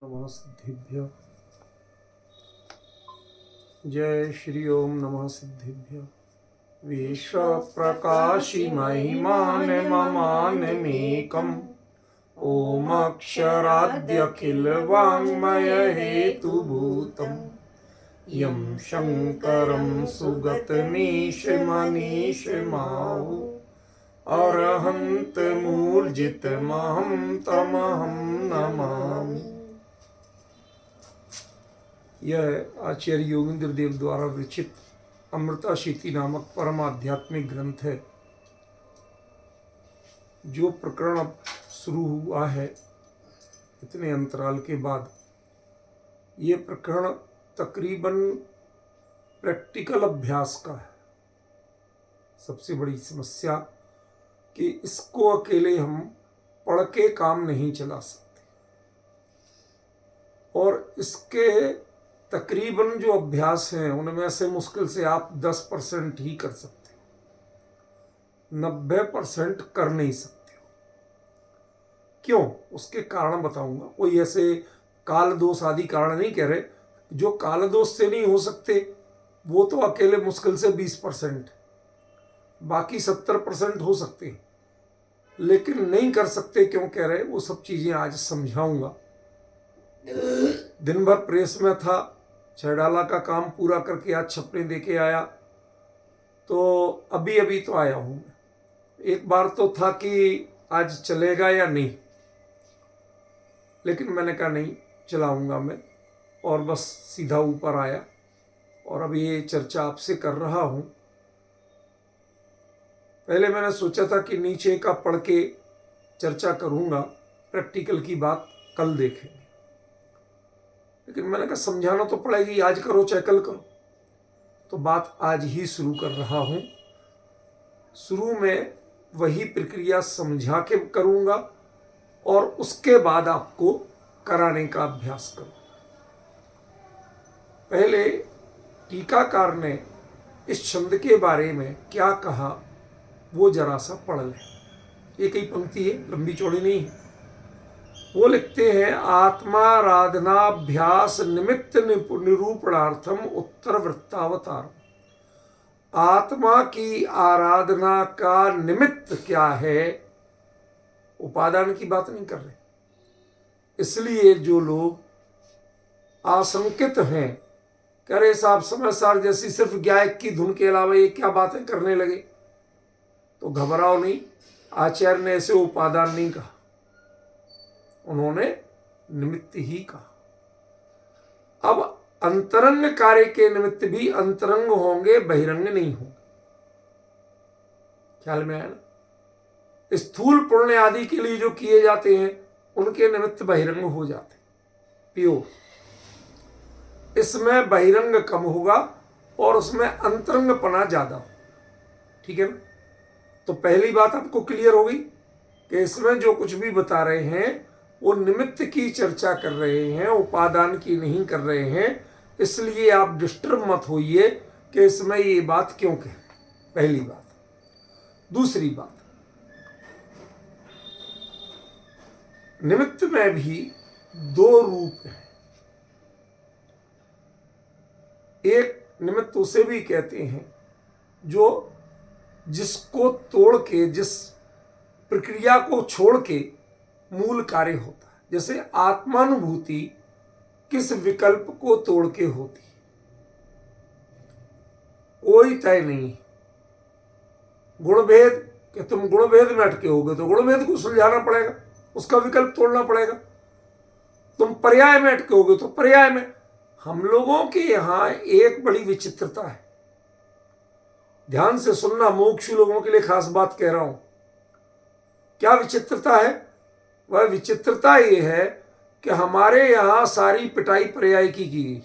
नमः सिद्धिभ्य। जय श्री ओम नमः सिद्धिभ्य। विश्व प्रकाशि महिमानममानमेकम् ओम अक्षराद्यखिल वाङ्मय हेतुभूतम् यं शङ्करं सुगतमीशमनीशमाहु अरहन्तमूर्जितमहं तमहं नमामि। यह आचार्य योगेंद्र देव द्वारा विरचित अमृताशीति नामक परम आध्यात्मिक ग्रंथ है। जो प्रकरण अब शुरू हुआ है इतने अंतराल के बाद, ये प्रकरण तकरीबन प्रैक्टिकल अभ्यास का है। सबसे बड़ी समस्या कि इसको अकेले हम पढ़ के काम नहीं चला सकते, और इसके तकरीबन जो अभ्यास हैं उनमें से मुश्किल से आप 10% ही कर सकते हो, 90% कर नहीं सकते हो। क्यों? उसके कारण बताऊंगा। कोई ऐसे काल दोष आदि कारण नहीं कह रहे। जो काल दोष से नहीं हो सकते वो तो अकेले मुश्किल से 20%, बाकी 70% हो सकते हैं। लेकिन नहीं कर सकते क्यों कह रहे, वो सब चीजें आज समझाऊंगा। दिन भर प्रेस में था, छड़ाला का काम पूरा करके आज छपने दे के आया, तो अभी अभी तो आया हूं। एक बार तो था कि आज चलेगा या नहीं, लेकिन मैंने कहा नहीं, चलाऊंगा मैं, और बस सीधा ऊपर आया और अभी ये चर्चा आपसे कर रहा हूं। पहले मैंने सोचा था कि नीचे का पढ़ के चर्चा करूंगा, प्रैक्टिकल की बात कल देखेंगे, लेकिन मैंने कहा समझाना तो पड़ेगी, आज करो चाहे कल करो, तो बात आज ही शुरू कर रहा हूं। शुरू में वही प्रक्रिया समझा के करूंगा और उसके बाद आपको कराने का अभ्यास करूंगा। पहले टीकाकार ने इस छंद के बारे में क्या कहा वो जरा सा पढ़ लें। एक ही पंक्ति है, लंबी चौड़ी नहीं है। वो लिखते हैं, आत्माराधनाभ्यास निमित्त निरूपणार्थम उत्तर वृत्तावतार। आत्मा की आराधना का निमित्त क्या है? उपादान की बात नहीं कर रहे। इसलिए जो लोग आशंकित हैं, कह रहे साहब समय सार जैसी सिर्फ गायक की धुन के अलावा ये क्या बातें करने लगे, तो घबराओ नहीं। आचार्य ने ऐसे उपादान नहीं कहा, उन्होंने निमित्त ही कहा। अब अंतरंग कार्य के निमित्त भी अंतरंग होंगे, बहिरंग नहीं होंगे। ख्याल में आया ना? स्थूल पुण्य आदि के लिए जो किए जाते हैं उनके निमित्त बहिरंग हो जाते, प्योर। इसमें बहिरंग कम होगा और उसमें अंतरंगपना ज्यादा होगा। ठीक है ना? तो पहली बात आपको क्लियर हो गई कि इसमें जो कुछ भी बता रहे हैं वो निमित्त की चर्चा कर रहे हैं, उपादान की नहीं कर रहे हैं। इसलिए आप डिस्टर्ब मत होइए कि इसमें ये बात क्यों कह। पहली बात। दूसरी बात, निमित्त में भी दो रूप हैं। एक निमित्त उसे भी कहते हैं जो जिसको तोड़ के, जिस प्रक्रिया को छोड़ के मूल कार्य होता है। जैसे आत्मानुभूति किस विकल्प को तोड़ के होती, कोई तय नहीं। गुणभेद कि तुम गुणभेद में अटके होगे तो गुणभेद को सुलझाना पड़ेगा, उसका विकल्प तोड़ना पड़ेगा। तुम पर्याय में अटके होगे तो पर्याय में। हम लोगों के यहां एक बड़ी विचित्रता है, ध्यान से सुनना, मोक्षु लोगों के लिए खास बात कह रहा हूं। क्या विचित्रता है? वह विचित्रता ये है कि हमारे यहां सारी पिटाई पर्याय की गई।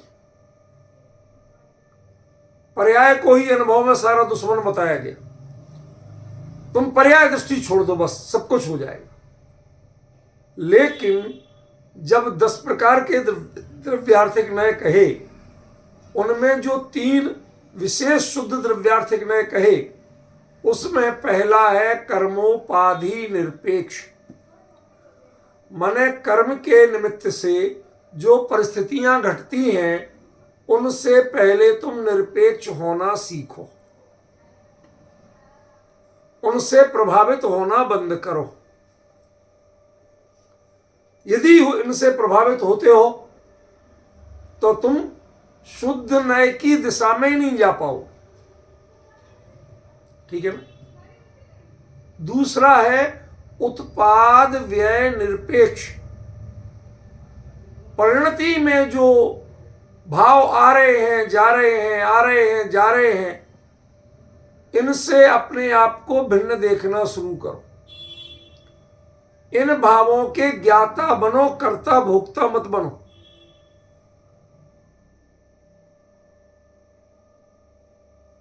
पर्याय को ही अनुभव में सारा दुश्मन बताया गया। तुम पर्याय दृष्टि छोड़ दो, बस सब कुछ हो जाएगा। लेकिन जब 10 प्रकार के द्रव्यार्थिक न्याय कहे, उनमें जो 3 विशेष शुद्ध द्रव्यार्थिक न्याय कहे, उसमें पहला है कर्मोपाधि निरपेक्ष। माने कर्म के निमित्त से जो परिस्थितियां घटती हैं उनसे पहले तुम निरपेक्ष होना सीखो, उनसे प्रभावित होना बंद करो। यदि इनसे प्रभावित होते हो तो तुम शुद्ध नय की दिशा में ही नहीं जा पाओगे। ठीक है ना। दूसरा है उत्पाद व्यय निरपेक्ष। परिणति में जो भाव आ रहे हैं, जा रहे हैं, आ रहे हैं, जा रहे हैं, इनसे अपने आप को भिन्न देखना शुरू करो। इन भावों के ज्ञाता बनो, कर्ता भोक्ता मत बनो।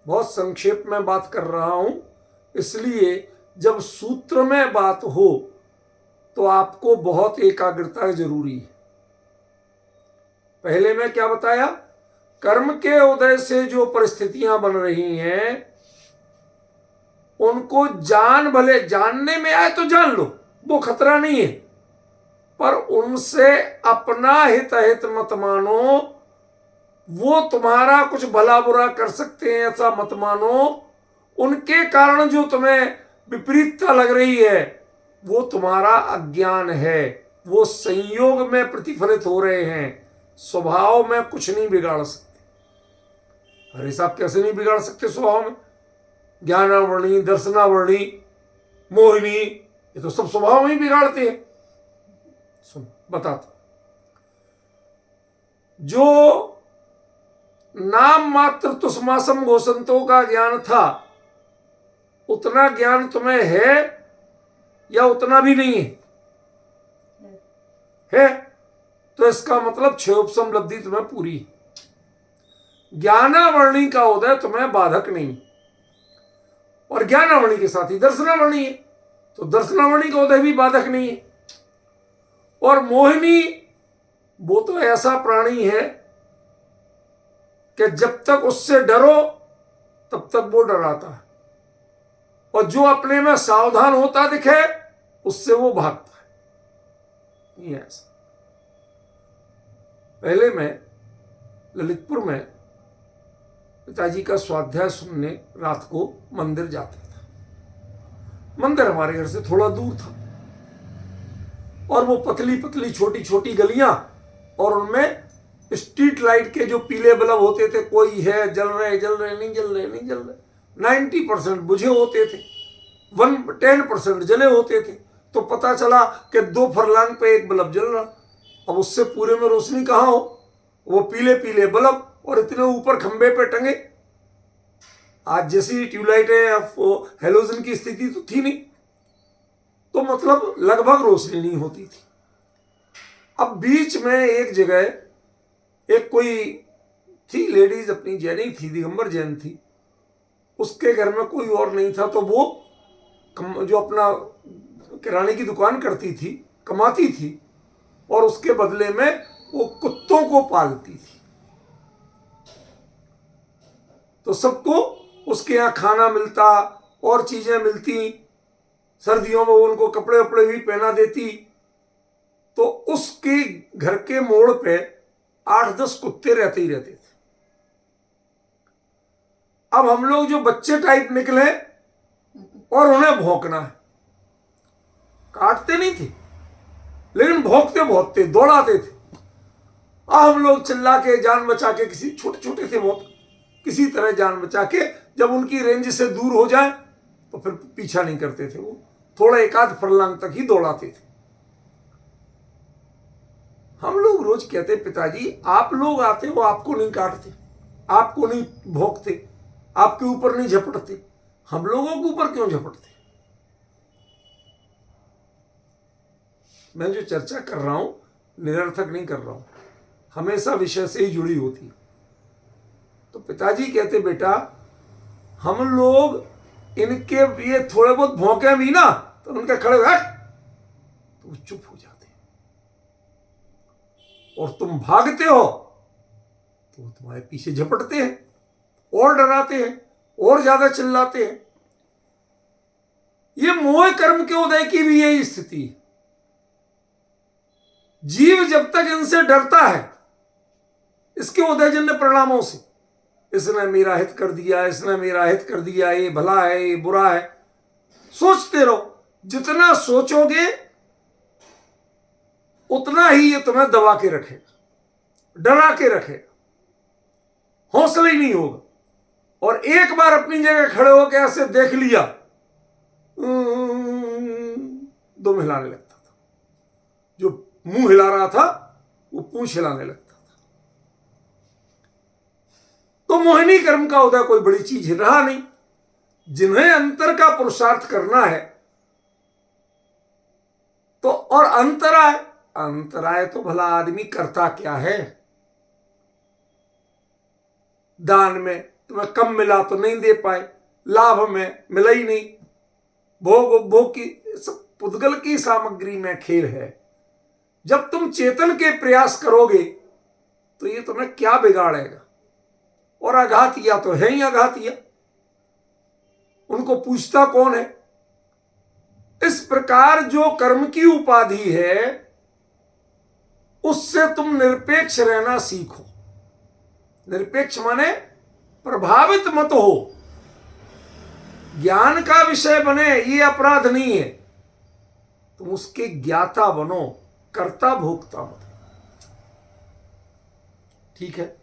बहुत संक्षेप में बात कर रहा हूं, इसलिए जब सूत्र में बात हो तो आपको बहुत एकाग्रता जरूरी है। पहले मैं क्या बताया, कर्म के उदय से जो परिस्थितियां बन रही हैं उनको भले जानने में आए तो जान लो, वो खतरा नहीं है, पर उनसे अपना हित मत मानो। वो तुम्हारा कुछ भला बुरा कर सकते हैं ऐसा मत मानो। उनके कारण जो तुम्हें विपरीतता लग रही है वो तुम्हारा अज्ञान है, वो संयोग में प्रतिफलित हो रहे हैं, स्वभाव में कुछ नहीं बिगाड़ सकते। अरे साहब कैसे नहीं बिगाड़ सकते स्वभाव में? ज्ञानावरणी, दर्शनावरणी, मोहिनी, ये तो सब स्वभाव में ही बिगाड़ते हैं। सुन बताता, जो नाम मात्र तुष्मासम घोषंतों का ज्ञान था उतना ज्ञान तुम्हें है या उतना भी नहीं है? तो इसका मतलब छह उपसम लब्धि तुम्हें पूरी है। ज्ञानावरणी का उदय तुम्हें बाधक नहीं, और ज्ञानावरणी के साथ ही दर्शनावरणी है, तो दर्शनावरणी का उदय भी बाधक नहीं है। और मोहिनी, वो तो ऐसा प्राणी है कि जब तक उससे डरो तब तक वो डराता है, और जो अपने में सावधान होता दिखे उससे वो भागता है। ये ऐसा। पहले मैं ललितपुर में पिताजी का स्वाध्याय सुनने रात को मंदिर जाता था। मंदिर हमारे घर से थोड़ा दूर था, और वो पतली पतली छोटी छोटी गलियां, और उनमें स्ट्रीट लाइट के जो पीले बल्ब होते थे, कोई है जल रहे, जल रहे, नहीं जल रहे, नहीं जल रहे, 90% बुझे होते थे, 10% जले होते थे। तो पता चला कि 2 फरलांग पे एक बल्ब जल रहा। अब उससे पूरे में रोशनी कहाँ हो? वो पीले पीले बल्ब, और इतने ऊपर खंबे पे टंगे। आज जैसी ट्यूबलाइटें, हेलोजन की स्थिति तो थी नहीं, तो मतलब लगभग रोशनी नहीं होती थी। अब बीच में एक जगह एक कोई थी लेडीज, अपनी जैनी थी, दिगंबर जैन थी, उसके घर में कोई और नहीं था, तो वो जो अपना किराने की दुकान करती थी, कमाती थी, और उसके बदले में वो कुत्तों को पालती थी। तो सबको उसके यहाँ खाना मिलता और चीजें मिलती, सर्दियों में वो उनको कपड़े वपड़े भी पहना देती। तो उसके घर के मोड़ पे 8-10 कुत्ते रहते ही रहते थे। अब हम लोग जो बच्चे टाइप निकले और उन्हें भौंकना है, काटते नहीं थे लेकिन भौंकते बहुत थे, दौड़ाते थे। अब हम लोग चिल्ला के जान बचा के, किसी छोटे छोटे थे बहुत, किसी तरह जान बचा के जब उनकी रेंज से दूर हो जाए तो फिर पीछा नहीं करते थे, वो थोड़ा 1-8 फरलांग तक ही दौड़ाते थे। हम लोग रोज कहते, पिताजी आप लोग आते हो, आपको नहीं काटते, आपको नहीं भौंकते, आपके ऊपर नहीं झपटते, हम लोगों के ऊपर क्यों झपटते? मैं जो चर्चा कर रहा हूं निरर्थक नहीं कर रहा हूं, हमेशा विषय से ही जुड़ी होती है। तो पिताजी कहते, बेटा हम लोग इनके ये थोड़े बहुत भौंके भी ना तो उनके खड़े हुए तो वो चुप हो जाते हैं, और तुम भागते हो तो वो तुम्हारे पीछे झपटते हैं और डराते हैं और ज्यादा चिल्लाते हैं। ये मोह कर्म के उदय की भी यही स्थिति है। जीव जब तक इनसे डरता है, इसके उदयजन्य परिणामों से, इसने मेरा हित कर दिया, इसने मेरा हित कर दिया, ये भला है, ये बुरा है, सोचते रहो। जितना सोचोगे उतना ही ये तुम्हें दबा के रखेगा, डरा के रखेगा, हौसला ही नहीं होगा। और एक बार अपनी जगह खड़े होकर ऐसे देख लिया, दुम हिलाने लगता था। जो मुंह हिला रहा था वो पूंछ हिलाने लगता था। तो मोहिनी कर्म का उदय कोई बड़ी चीज रहा नहीं। जिन्हें अंतर का पुरुषार्थ करना है तो, और अंतराय, अंतराय तो भला आदमी करता क्या है। दान में तुम्हें कम मिला तो नहीं दे पाए, लाभ में मिला ही नहीं, भोग की पुद्गल की सामग्री में खेल है। जब तुम चेतन के प्रयास करोगे तो ये तुम्हें क्या बिगाड़ेगा। और आघातिया तो है ही आघातिया, उनको पूछता कौन है। इस प्रकार जो कर्म की उपाधि है उससे तुम निरपेक्ष रहना सीखो। निरपेक्ष माने प्रभावित मत हो, ज्ञान का विषय बने ये अपराध नहीं है, तुम उसके ज्ञाता बनो, कर्ता भोक्ता मत। ठीक है,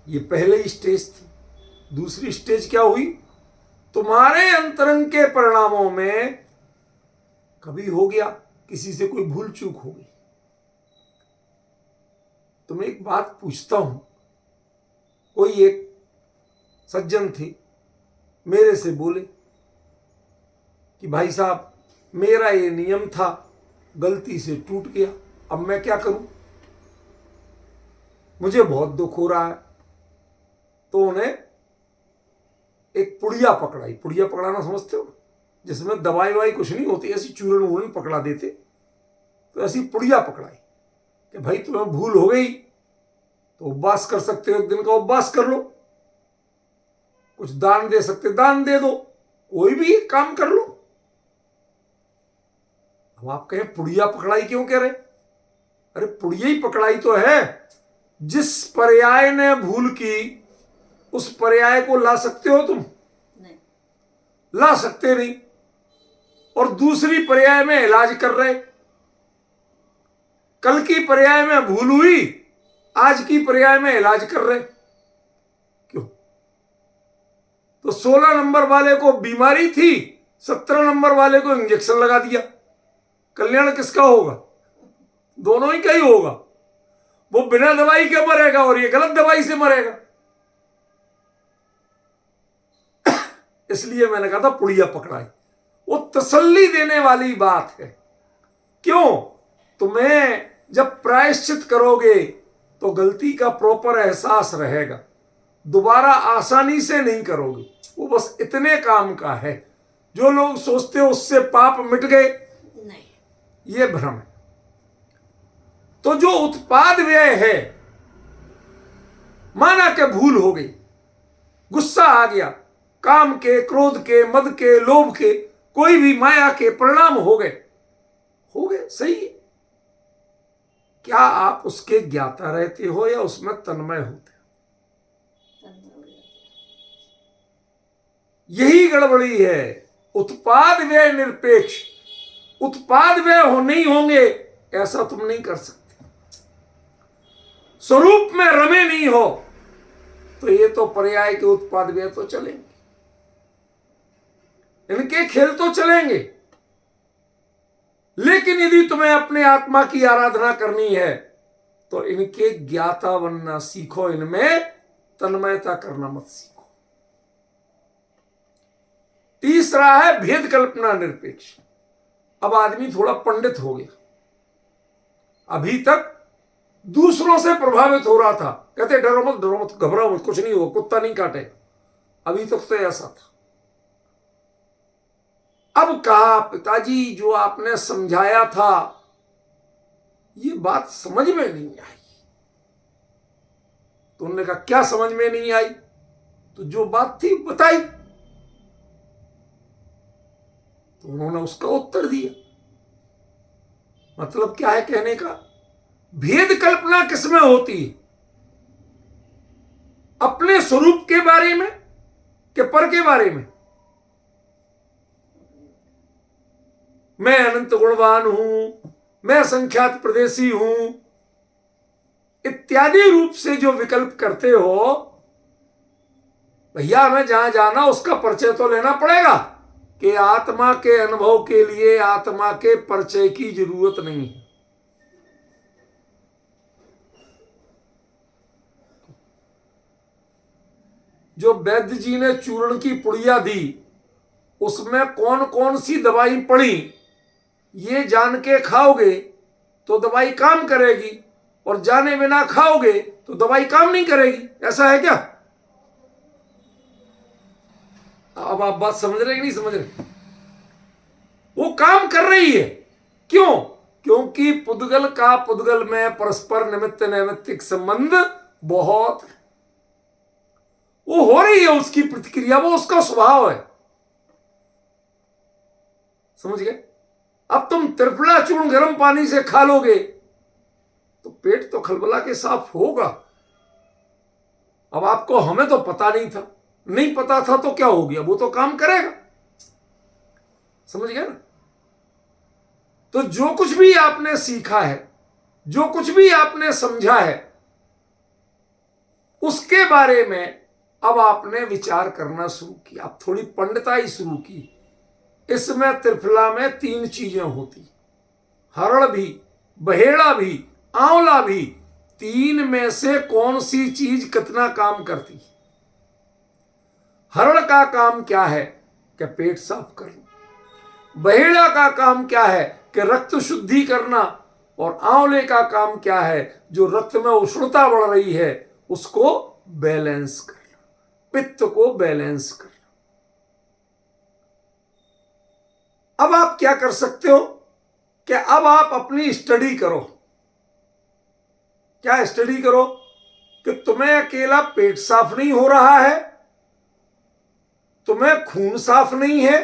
ये पहले ही स्टेज थी। दूसरी स्टेज क्या हुई? तुम्हारे अंतरंग के परिणामों में कभी हो गया किसी से कोई भूल चूक हो गई। तुम्हें एक बात पूछता हूं, कोई एक सज्जन थे, मेरे से बोले कि भाई साहब मेरा ये नियम था, गलती से टूट गया, अब मैं क्या करूं, मुझे बहुत दुख हो रहा है। तो उन्हें एक पुड़िया पकड़ाई। पुड़िया पकड़ाना समझते हो, जिसमें दवाई ववाई कुछ नहीं होती, ऐसी चूरन वूरन पकड़ा देते। तो ऐसी पुड़िया पकड़ाई कि भाई तुम्हें भूल हो गई तो उपवास कर सकते हो, एक दिन का उपवास कर लो, कुछ दान दे सकते दान दे दो, कोई भी काम कर लो। अब आप कहें पुड़िया पकड़ाई क्यों कह रहे? अरे पुड़िया ही पकड़ाई तो है। जिस पर्याय ने भूल की उस पर्याय को ला सकते हो तुम? नहीं, ला सकते नहीं। और दूसरी पर्याय में इलाज कर रहे। कल की पर्याय में भूल हुई, आज की पर्याय में इलाज कर रहे। क्यों? तो 16 नंबर वाले को बीमारी थी, 17 नंबर वाले को इंजेक्शन लगा दिया। कल्याण किसका होगा? दोनों ही का ही होगा। वो बिना दवाई के मरेगा और ये गलत दवाई से मरेगा। इसलिए मैंने कहा था पुड़िया पकड़ाई, वो तसल्ली देने वाली बात है। क्यों? तुम्हें जब प्रायश्चित करोगे तो गलती का प्रॉपर एहसास रहेगा, दोबारा आसानी से नहीं करोगे। वो बस इतने काम का है। जो लोग सोचते हो उससे पाप मिट गए, नहीं, ये भ्रम है। तो जो उत्पाद व्यय है, माना कि भूल हो गई, गुस्सा आ गया, काम के, क्रोध के, मद के, लोभ के, कोई भी माया के परिणाम हो गए, सही है। क्या आप उसके ज्ञाता रहते हो या उसमें तन्मय होते हो? यही गड़बड़ी है। उत्पाद व्यय निरपेक्ष, उत्पाद व्यय हो नहीं होंगे ऐसा तुम नहीं कर सकते। स्वरूप में रमे नहीं हो तो ये तो पर्याय के उत्पाद व्यय तो चलेंगे, इनके खेल तो चलेंगे। लेकिन यदि तुम्हें अपने आत्मा की आराधना करनी है तो इनके ज्ञाता बनना सीखो, इनमें तन्मयता करना मत सीखो। तीसरा है भेद कल्पना निरपेक्ष। अब आदमी थोड़ा पंडित हो गया। अभी तक दूसरों से प्रभावित हो रहा था, कहते डरो मत, घबराओ मत, कुछ नहीं होगा, कुत्ता नहीं काटे। अभी तक तो ऐसा था। अब कहा पिताजी जो आपने समझाया था ये बात समझ में नहीं आई। तो उन्होंने कहा क्या समझ में नहीं आई? तो जो बात थी बताई। तो उन्होंने उसका उत्तर दिया। मतलब क्या है कहने का? भेद कल्पना किसमें होती है? अपने स्वरूप के बारे में कि पर के बारे में? मैं अनंत गुणवान हूं, मैं संख्यात प्रदेशी हूं, इत्यादि रूप से जो विकल्प करते हो, भैया हमें जहां जाना उसका परिचय तो लेना पड़ेगा कि आत्मा के अनुभव के लिए आत्मा के परिचय की जरूरत नहीं है। जो वैद्य जी ने चूर्ण की पुड़िया दी, उसमें कौन कौन सी दवाई पड़ी, ये जान के खाओगे तो दवाई काम करेगी, और जाने बिना खाओगे तो दवाई काम नहीं करेगी। ऐसा है क्या? अब आप बात समझ रहे कि नहीं समझ रहे? वो काम कर रही है। क्यों? क्योंकि पुद्गल का पुद्गल में परस्पर निमित्त नैमित्तिक संबंध बहुत, वो हो रही है उसकी प्रतिक्रिया, वो उसका स्वभाव है। समझ गए? अब तुम त्रिफला चूर्ण गर्म पानी से खा लोगे तो पेट तो खलबला के साफ होगा। अब आपको, हमें तो पता नहीं था, नहीं पता था तो क्या हो गया, वो तो काम करेगा। समझ गए ना? तो जो कुछ भी आपने सीखा है, जो कुछ भी आपने समझा है, उसके बारे में अब आपने विचार करना शुरू किया, अब थोड़ी पंडिताई शुरू की। इसमें त्रिफला में 3 चीजें होती, हरड़ भी, बहेड़ा भी, आंवला भी। 3 में से कौन सी चीज कितना काम करती? हरड़ का काम क्या है कि पेट साफ करना, बहेड़ा का काम क्या है कि रक्त शुद्धि करना, और आंवले का काम क्या है, जो रक्त में उष्णता बढ़ रही है उसको बैलेंस करना, पित्त को बैलेंस करना। अब आप क्या कर सकते हो कि अब आप अपनी स्टडी करो। क्या स्टडी करो? कि तुम्हें अकेला पेट साफ नहीं हो रहा है, तुम्हें खून साफ नहीं है,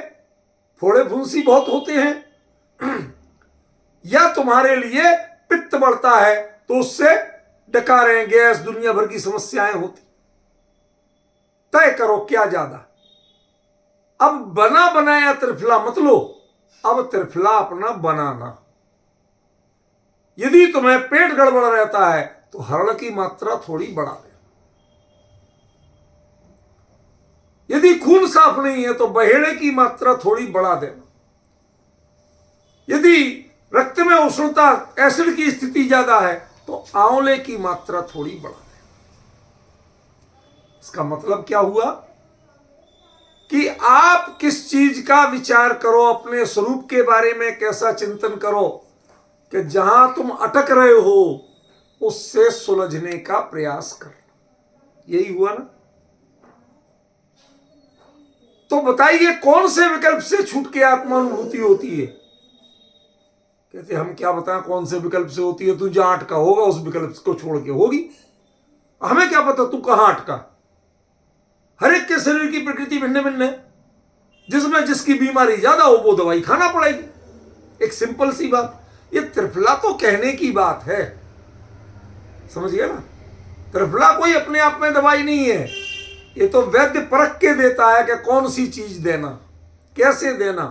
फोड़े फुंसी बहुत होते हैं, या तुम्हारे लिए पित्त बढ़ता है तो उससे डकारें, गैस, दुनिया भर की समस्याएं होती। तय करो क्या ज्यादा। अब बना बनाया त्रिफला मत लो, अब त्रिफला अपना बनाना। यदि तुम्हें पेट गड़बड़ रहता है तो हरड़ की मात्रा थोड़ी बढ़ा दे। यदि खून साफ नहीं है तो बहेड़े की मात्रा थोड़ी बढ़ा देना। यदि रक्त में उष्णता, एसिड की स्थिति ज्यादा है तो आंवले की मात्रा थोड़ी बढ़ा देना। इसका मतलब क्या हुआ कि आप किस चीज का विचार करो, अपने स्वरूप के बारे में कैसा चिंतन करो कि जहां तुम अटक रहे हो उससे सुलझने का प्रयास कर। यही हुआ ना? तो बताइए कौन से विकल्प से छूट के आत्मानुभूति होती है? कहते हम क्या बताएं कौन से विकल्प से होती है? तू जहां अटका होगा उस विकल्प को छोड़ के होगी। हमें क्या पता तू कहां अटका? हर एक के शरीर की प्रकृति भिन्न भिन्न है, जिसमें जिसकी बीमारी ज्यादा हो वो दवाई खाना पड़ेगी। एक सिंपल सी बात। ये त्रिफला तो कहने की बात है, समझ गया ना? त्रिफला कोई अपने आप में दवाई नहीं है, ये तो वैद्य परख के देता है कि कौन सी चीज देना, कैसे देना,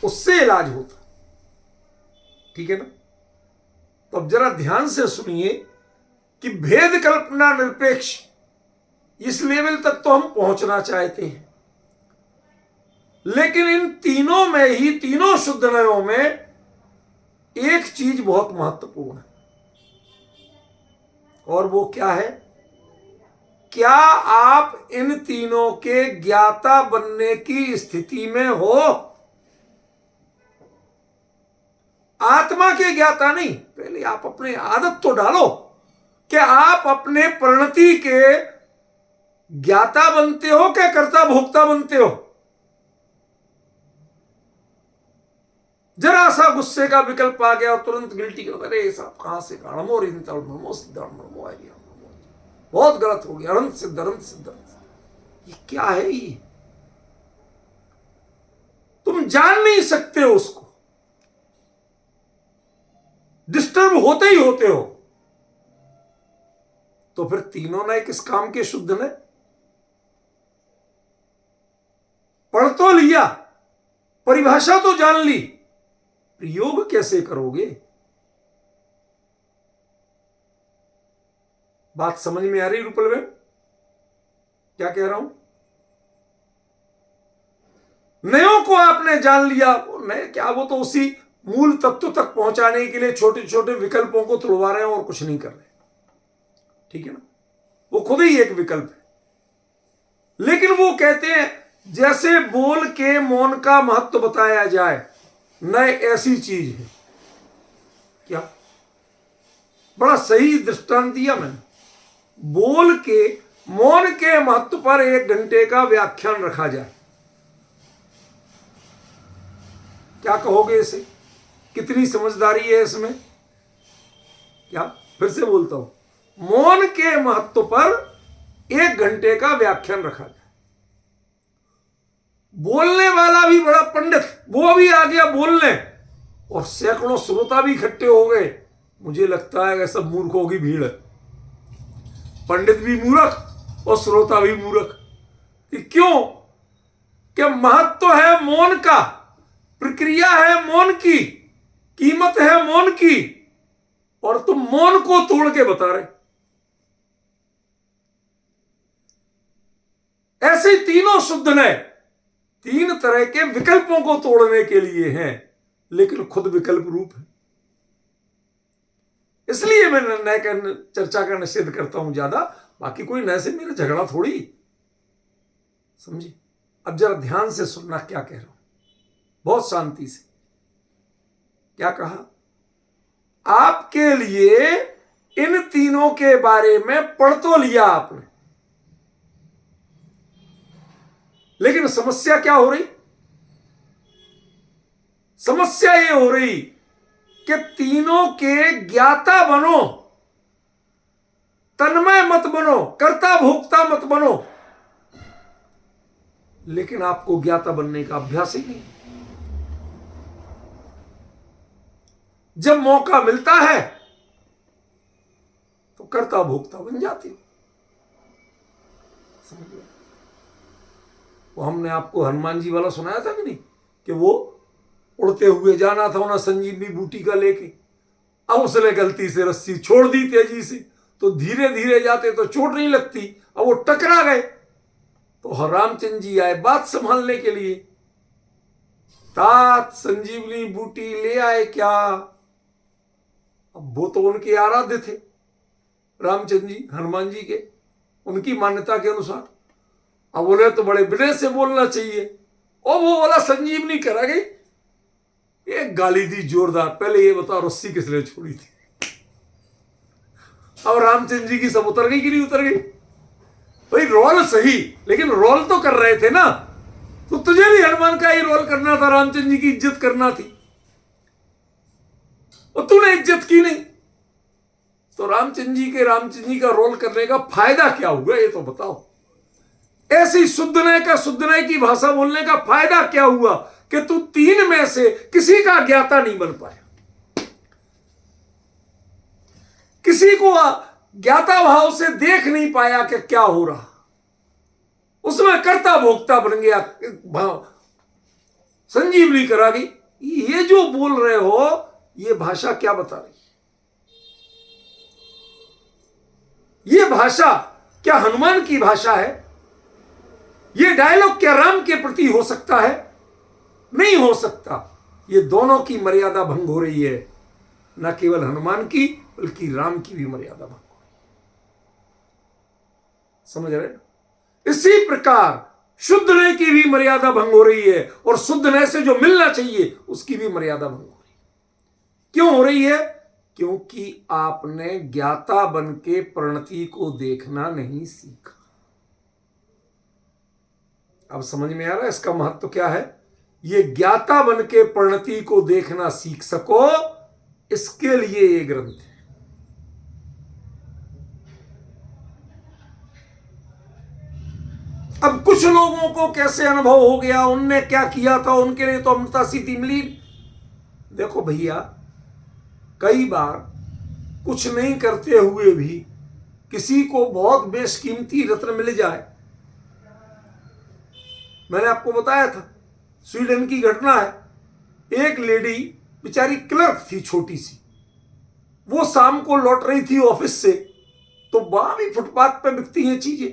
उससे इलाज होता। ठीक है ना? तो अब जरा ध्यान से सुनिए कि भेद कल्पना निरपेक्ष, इस लेवल तक तो हम पहुंचना चाहते हैं, लेकिन इन तीनों में ही, तीनों शुद्ध नयों में एक चीज बहुत महत्वपूर्ण है, और वो क्या है? क्या आप इन तीनों के ज्ञाता बनने की स्थिति में हो? आत्मा के ज्ञाता नहीं, पहले आप अपने आदत तो डालो कि आप अपने परिणति के ज्ञाता बनते हो क्या कर्ता भोक्ता बनते हो? जरा सा गुस्से का विकल्प आ गया और तुरंत गिल्टी करो, अरे साहब कहां से नमो रिंतल नमो सिद्धार्थ नमो आर्य, बहुत गलत हो गया, अनंत सिद्ध अनंत सिद्ध। ये क्या है? ये तुम जान नहीं सकते हो उसको। डिस्टर्ब होते ही होते हो, तो फिर तीनों नए किस काम के शुद्ध ने? पढ़ तो लिया, परिभाषा तो जान ली, प्रयोग कैसे करोगे? बात समझ में आ रही रूपल में क्या कह रहा हूं? नयों को आपने जान लिया, नए क्या, वो तो उसी मूल तत्व तक पहुंचाने के लिए छोटे छोटे विकल्पों को तोड़वा रहे हैं और कुछ नहीं कर रहे। ठीक है ना, वो खुद ही एक विकल्प है। लेकिन वो कहते हैं जैसे बोल के मौन का महत्व बताया जाए, नए ऐसी चीज है क्या? बड़ा सही दृष्टांत दिया मैंने। बोल के मौन के महत्व पर 1 घंटे का व्याख्यान रखा जाए, क्या कहोगे इसे? कितनी समझदारी है इसमें? क्या, फिर से बोलता हूं, मौन के महत्व पर 1 घंटे का व्याख्यान रखा जाए। बोलने वाला भी बड़ा पंडित, वो भी आ गया बोलने, और सैकड़ों श्रोता भी इकट्ठे हो गए। मुझे लगता है सब मूर्खों की भीड़ है, पंडित भी मूर्ख और श्रोता भी मूर्ख। क्यों? कि महत्व है मौन का, प्रक्रिया है मौन की, कीमत है मौन की, और तुम मौन को तोड़ के बता रहे। ऐसे तीनों शुद्ध नए 3 तरह के विकल्पों को तोड़ने के लिए हैं, लेकिन खुद विकल्प रूप है। इसलिए मैं नए का चर्चा का निषेध करता हूं ज्यादा, बाकी कोई नए से मेरा झगड़ा थोड़ी, समझी? अब जरा ध्यान से सुनना क्या कह रहा हूं, बहुत शांति से। क्या कहा? आपके लिए इन तीनों के बारे में पढ़ तो लिया आपने, लेकिन समस्या क्या हो रही? समस्या ये हो रही कि तीनों के ज्ञाता बनो, तन्मय मत बनो, कर्ता भोक्ता मत बनो, लेकिन आपको ज्ञाता बनने का अभ्यास ही नहीं। जब मौका मिलता है तो कर्ता भोक्ता बन जाती। समझ लो, वो हमने आपको हनुमान जी वाला सुनाया था कि नहीं, कि वो उड़ते हुए जाना था उन्हें संजीवनी बूटी का लेके, अब उसने गलती से रस्सी छोड़ दी तेजी से, तो धीरे धीरे जाते तो चोट नहीं लगती, अब वो टकरा गए, तो रामचंद्र जी आए बात संभालने के लिए। तात संजीवनी बूटी ले आए क्या? अब वो तो उनके आराध्य थे रामचंद्र जी, हनुमान जी के, उनकी मान्यता के अनुसार। अब बोले तो बड़े विनय से बोलना चाहिए, और वो बोला संजीवनी करा गई। एक गाली दी जोरदार, पहले ये बताओ रस्सी किसने छोड़ी थी? अब रामचंद्र जी की सब उतर गई कि नहीं उतर गई? भाई रोल सही, लेकिन रोल तो कर रहे थे ना, तो तुझे भी हनुमान का ही रोल करना था, रामचंद्र जी की इज्जत करना थी, और तूने इज्जत की नहीं, तो रामचंद्र जी का रोल करने का फायदा क्या हुआ ये तो बताओ। ऐसी शुद्ध नय की भाषा बोलने का फायदा क्या हुआ कि तू 3 में से किसी का ज्ञाता नहीं बन पाया, किसी को ज्ञाता भाव से देख नहीं पाया कि क्या हो रहा, उसमें कर्ता भोक्ता बन गया, भाव संजीवनी करा गई। ये जो बोल रहे हो ये भाषा क्या बता रही? ये भाषा क्या हनुमान की भाषा है? ये डायलॉग क्या राम के प्रति हो सकता है? नहीं हो सकता। ये दोनों की मर्यादा भंग हो रही है, न केवल हनुमान की बल्कि राम की भी मर्यादा भंग हो रही है। समझ रहे? इसी प्रकार शुद्ध नय की भी मर्यादा भंग हो रही है, और शुद्ध नय से जो मिलना चाहिए उसकी भी मर्यादा भंग हो रही है। क्यों हो रही है? क्योंकि आपने ज्ञाता बन के प्रणति को देखना नहीं सीखा। अब समझ में आ रहा है इसका महत्व क्या है? ये ज्ञाता बन के प्रणति को देखना सीख सको, इसके लिए ये ग्रंथ है। अब कुछ लोगों को कैसे अनुभव हो गया, उनने क्या किया था, उनके लिए तो अमृता सीधी मिली। देखो भैया, कई बार कुछ नहीं करते हुए भी किसी को बहुत बेशकीमती रत्न मिल जाए। मैंने आपको बताया था, स्वीडन की घटना है। एक लेडी बेचारी क्लर्क थी छोटी सी, वो शाम को लौट रही थी ऑफिस से, तो वहां भी फुटपाथ पे बिकती हैं चीजें,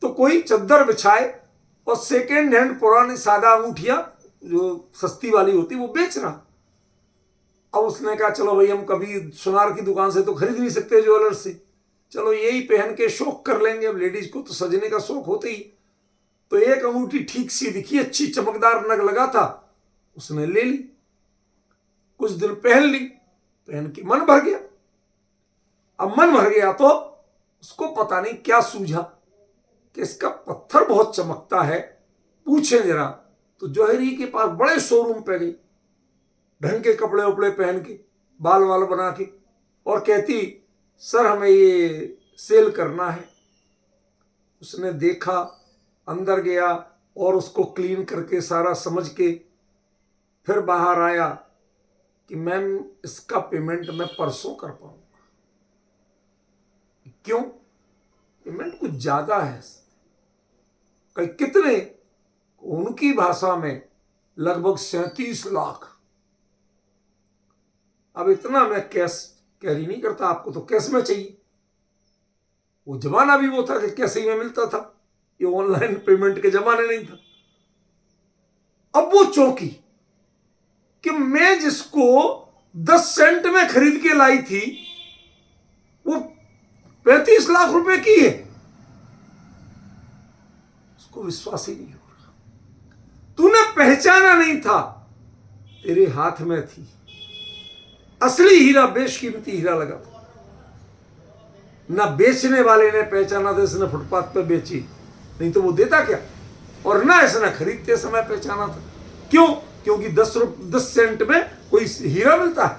तो कोई चद्दर बिछाए और सेकेंड हैंड पुरानी सादा अंगूठियां जो सस्ती वाली होती वो बेच रहा। अब उसने कहा चलो भाई, हम कभी सुनार की दुकान से तो खरीद नहीं सकते ज्वेलर से, चलो यही पहन के शौक कर लेंगे। अब लेडीज को तो सजने का शौक होता ही। तो एक अंगूठी ठीक सी दिखी, अच्छी चमकदार नग लगा था, उसने ले ली। कुछ दिन पहन ली, पहन के मन भर गया। अब मन भर गया तो उसको पता नहीं क्या सूझा कि इसका पत्थर बहुत चमकता है, पूछे जरा। तो जौहरी के पास बड़े शोरूम पे गई, ढंग के कपड़े उपड़े पहन के, बाल वाल बना के, और कहती सर हमें ये सेल करना है। उसने देखा, अंदर गया और उसको क्लीन करके सारा समझ के फिर बाहर आया कि मैम इसका पेमेंट मैं परसों कर पाऊंगा। क्यों? पेमेंट कुछ ज्यादा है। कई कितने? उनकी भाषा में लगभग 37 लाख। अब इतना मैं कैश कैरी नहीं करता, आपको तो कैश में चाहिए। वो जमाना भी वो था कि कैश ही में मिलता था, ये ऑनलाइन पेमेंट के जमाने नहीं था। अब वो चौंकी कि मैं जिसको 10 सेंट में खरीद के लाई थी वो 35 लाख रुपए की है। उसको विश्वास ही नहीं हो रहा। तूने पहचाना नहीं था, तेरे हाथ में थी असली हीरा, बेशकीमती हीरा लगा था। ना बेचने वाले ने पहचाना था, इसने फुटपाथ पे बेची, नहीं तो वो देता क्या। और ना इसने खरीदते समय पहचाना था। क्यों? क्योंकि 10 सेंट में कोई हीरा मिलता है।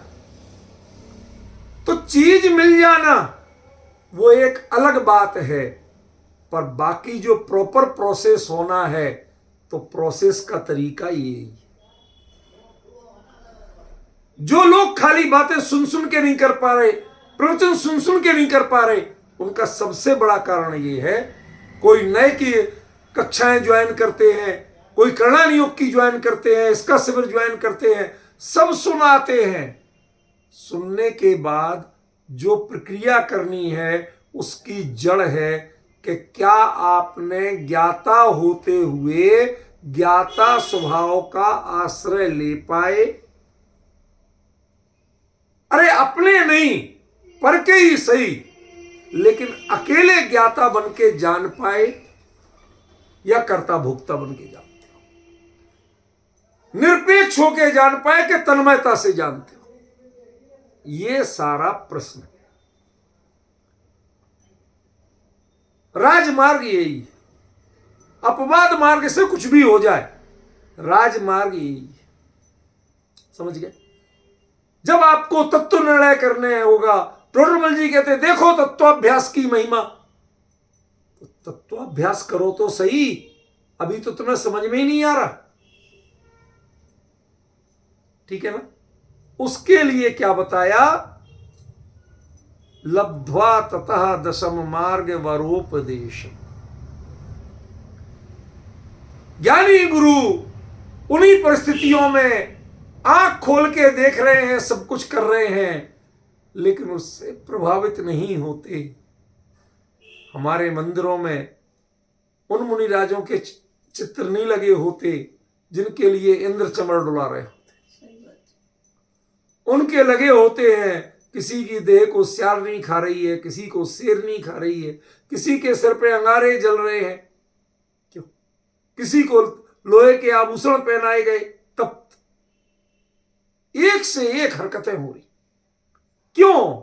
तो चीज मिल जाना वो एक अलग बात है, पर बाकी जो प्रॉपर प्रोसेस होना है, तो प्रोसेस का तरीका यही है। जो लोग खाली बातें सुन सुन के नहीं कर पा रहे, प्रवचन सुन सुन के नहीं कर पा रहे, उनका सबसे बड़ा कारण ये है, कोई नए की कक्षाएं ज्वाइन करते हैं, कोई करणान योग की ज्वाइन करते हैं, इसका शिविर ज्वाइन करते हैं, सब सुनाते हैं। सुनने के बाद जो प्रक्रिया करनी है उसकी जड़ है कि क्या आपने ज्ञाता होते हुए ज्ञाता स्वभाव का आश्रय ले पाए। अरे अपने नहीं, पर के ही सही, लेकिन अकेले ज्ञाता बन के जान पाए या कर्ता भोक्ता बन के जानते हो, निरपेक्ष होके जान पाए कि तन्मयता से जानते हो। ये सारा प्रश्न। राजमार्ग यही है। अपवाद मार्ग से कुछ भी हो जाए, राजमार्ग यही है। समझ गए? जब आपको तत्व निर्णय करने होगा, टोडरमल जी कहते देखो तत्वाभ्यास की महिमा, तो तत्वाभ्यास करो तो सही। अभी तो तुम्हें समझ में ही नहीं आ रहा, ठीक है ना? उसके लिए क्या बताया? लब्ध्वा ततः दशम मार्ग वरोपदेश। ज्ञानी गुरु उन्हीं परिस्थितियों में आंख खोल के देख रहे हैं, सब कुछ कर रहे हैं, लेकिन उससे प्रभावित नहीं होते। हमारे मंदिरों में उन मुनिराजों के चित्र नहीं लगे होते जिनके लिए इंद्र चमर डुला रहे होते। उनके लगे होते हैं किसी की देह को स्यार नहीं खा रही है, किसी को शेर नहीं खा रही है, किसी के सिर पे अंगारे जल रहे हैं, क्यों? किसी को लोहे के आभूषण पहनाए गए, तब एक से एक हरकतें हो रही। क्यों?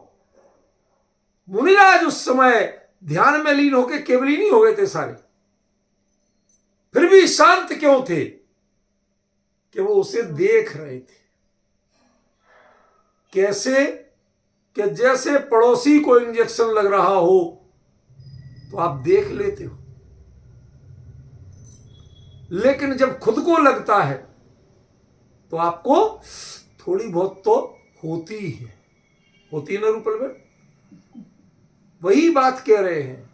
मुनिराज उस समय ध्यान में लीन होकर केवल ही नहीं हो गए थे सारे, फिर भी शांत क्यों थे? कि वो उसे देख रहे थे। कैसे? कि जैसे पड़ोसी को इंजेक्शन लग रहा हो तो आप देख लेते हो, लेकिन जब खुद को लगता है तो आपको थोड़ी बहुत तो होती है। होती है ना रूपल में? वही बात कह रहे हैं,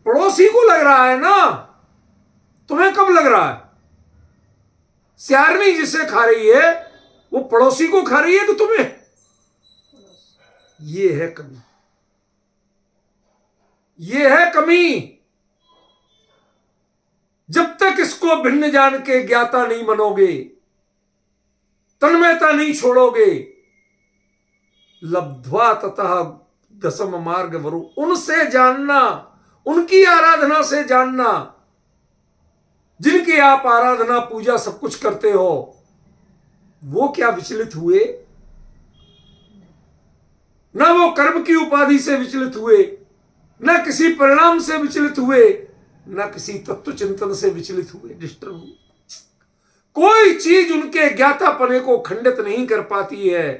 पड़ोसी को लग रहा है ना, तुम्हें कब लग रहा है? सियारनी जिसे खा रही है वो पड़ोसी को खा रही है कि तुम्हें? ये है कमी, ये है कमी। जब तक इसको भिन्न जान के ज्ञाता नहीं बनोगे, तन्मयता नहीं छोड़ोगे, लब्ध्वा ततः दसम मार्ग वरु, उनसे जानना, उनकी आराधना से जानना, जिनकी आप आराधना पूजा सब कुछ करते हो, वो क्या विचलित हुए? ना वो कर्म की उपाधि से विचलित हुए, ना किसी परिणाम से विचलित हुए, ना किसी तत्व चिंतन से विचलित हुए, डिस्टर्ब हुए। कोई चीज उनके ज्ञातापने को खंडित नहीं कर पाती है।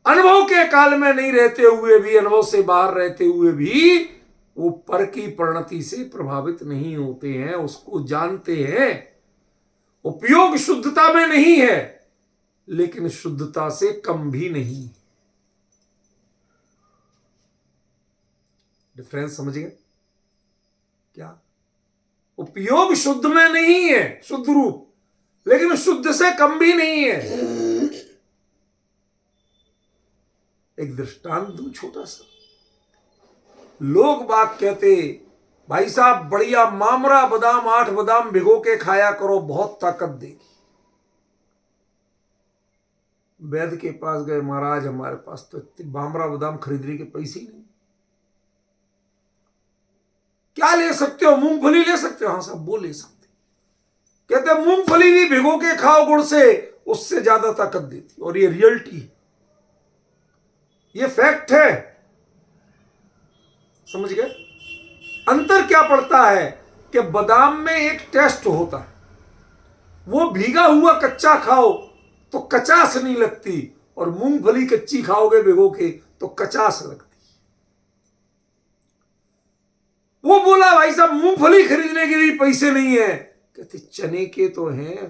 अनुभव के काल में नहीं रहते हुए भी, अनुभव से बाहर रहते हुए भी वो पर की परिणति से प्रभावित नहीं होते हैं, उसको जानते हैं। उपयोग शुद्धता में नहीं है, लेकिन शुद्धता से कम भी नहीं। डिफरेंस समझ गए क्या? उपयोग शुद्ध में नहीं है, शुद्ध रूप, लेकिन शुद्ध से कम भी नहीं है। एक दृष्टांत दूं छोटा सा। लोग बात कहते, भाई साहब बढ़िया मामरा बादाम 8 बादाम भिगो के खाया करो, बहुत ताकत देगी। वैद्य के पास गए, महाराज हमारे पास तो इतने मामरा बादाम खरीदने के पैसे ही नहीं। क्या ले सकते हो? मूंगफली ले सकते हो? हाँ साहब वो ले सकते। कहते मूंगफली भी भिगो के खाओ गुड़ से, उससे ज्यादा ताकत देती। और ये रियलिटी है, ये फैक्ट है। समझ गए? अंतर क्या पड़ता है कि बादाम में एक टेस्ट होता है, वो भीगा हुआ कच्चा खाओ तो कचास नहीं लगती, और मूंगफली कच्ची खाओगे भिगो के तो कचास लगती। वो बोला भाई साहब मूंगफली खरीदने के भी पैसे नहीं है। कहते चने के तो हैं।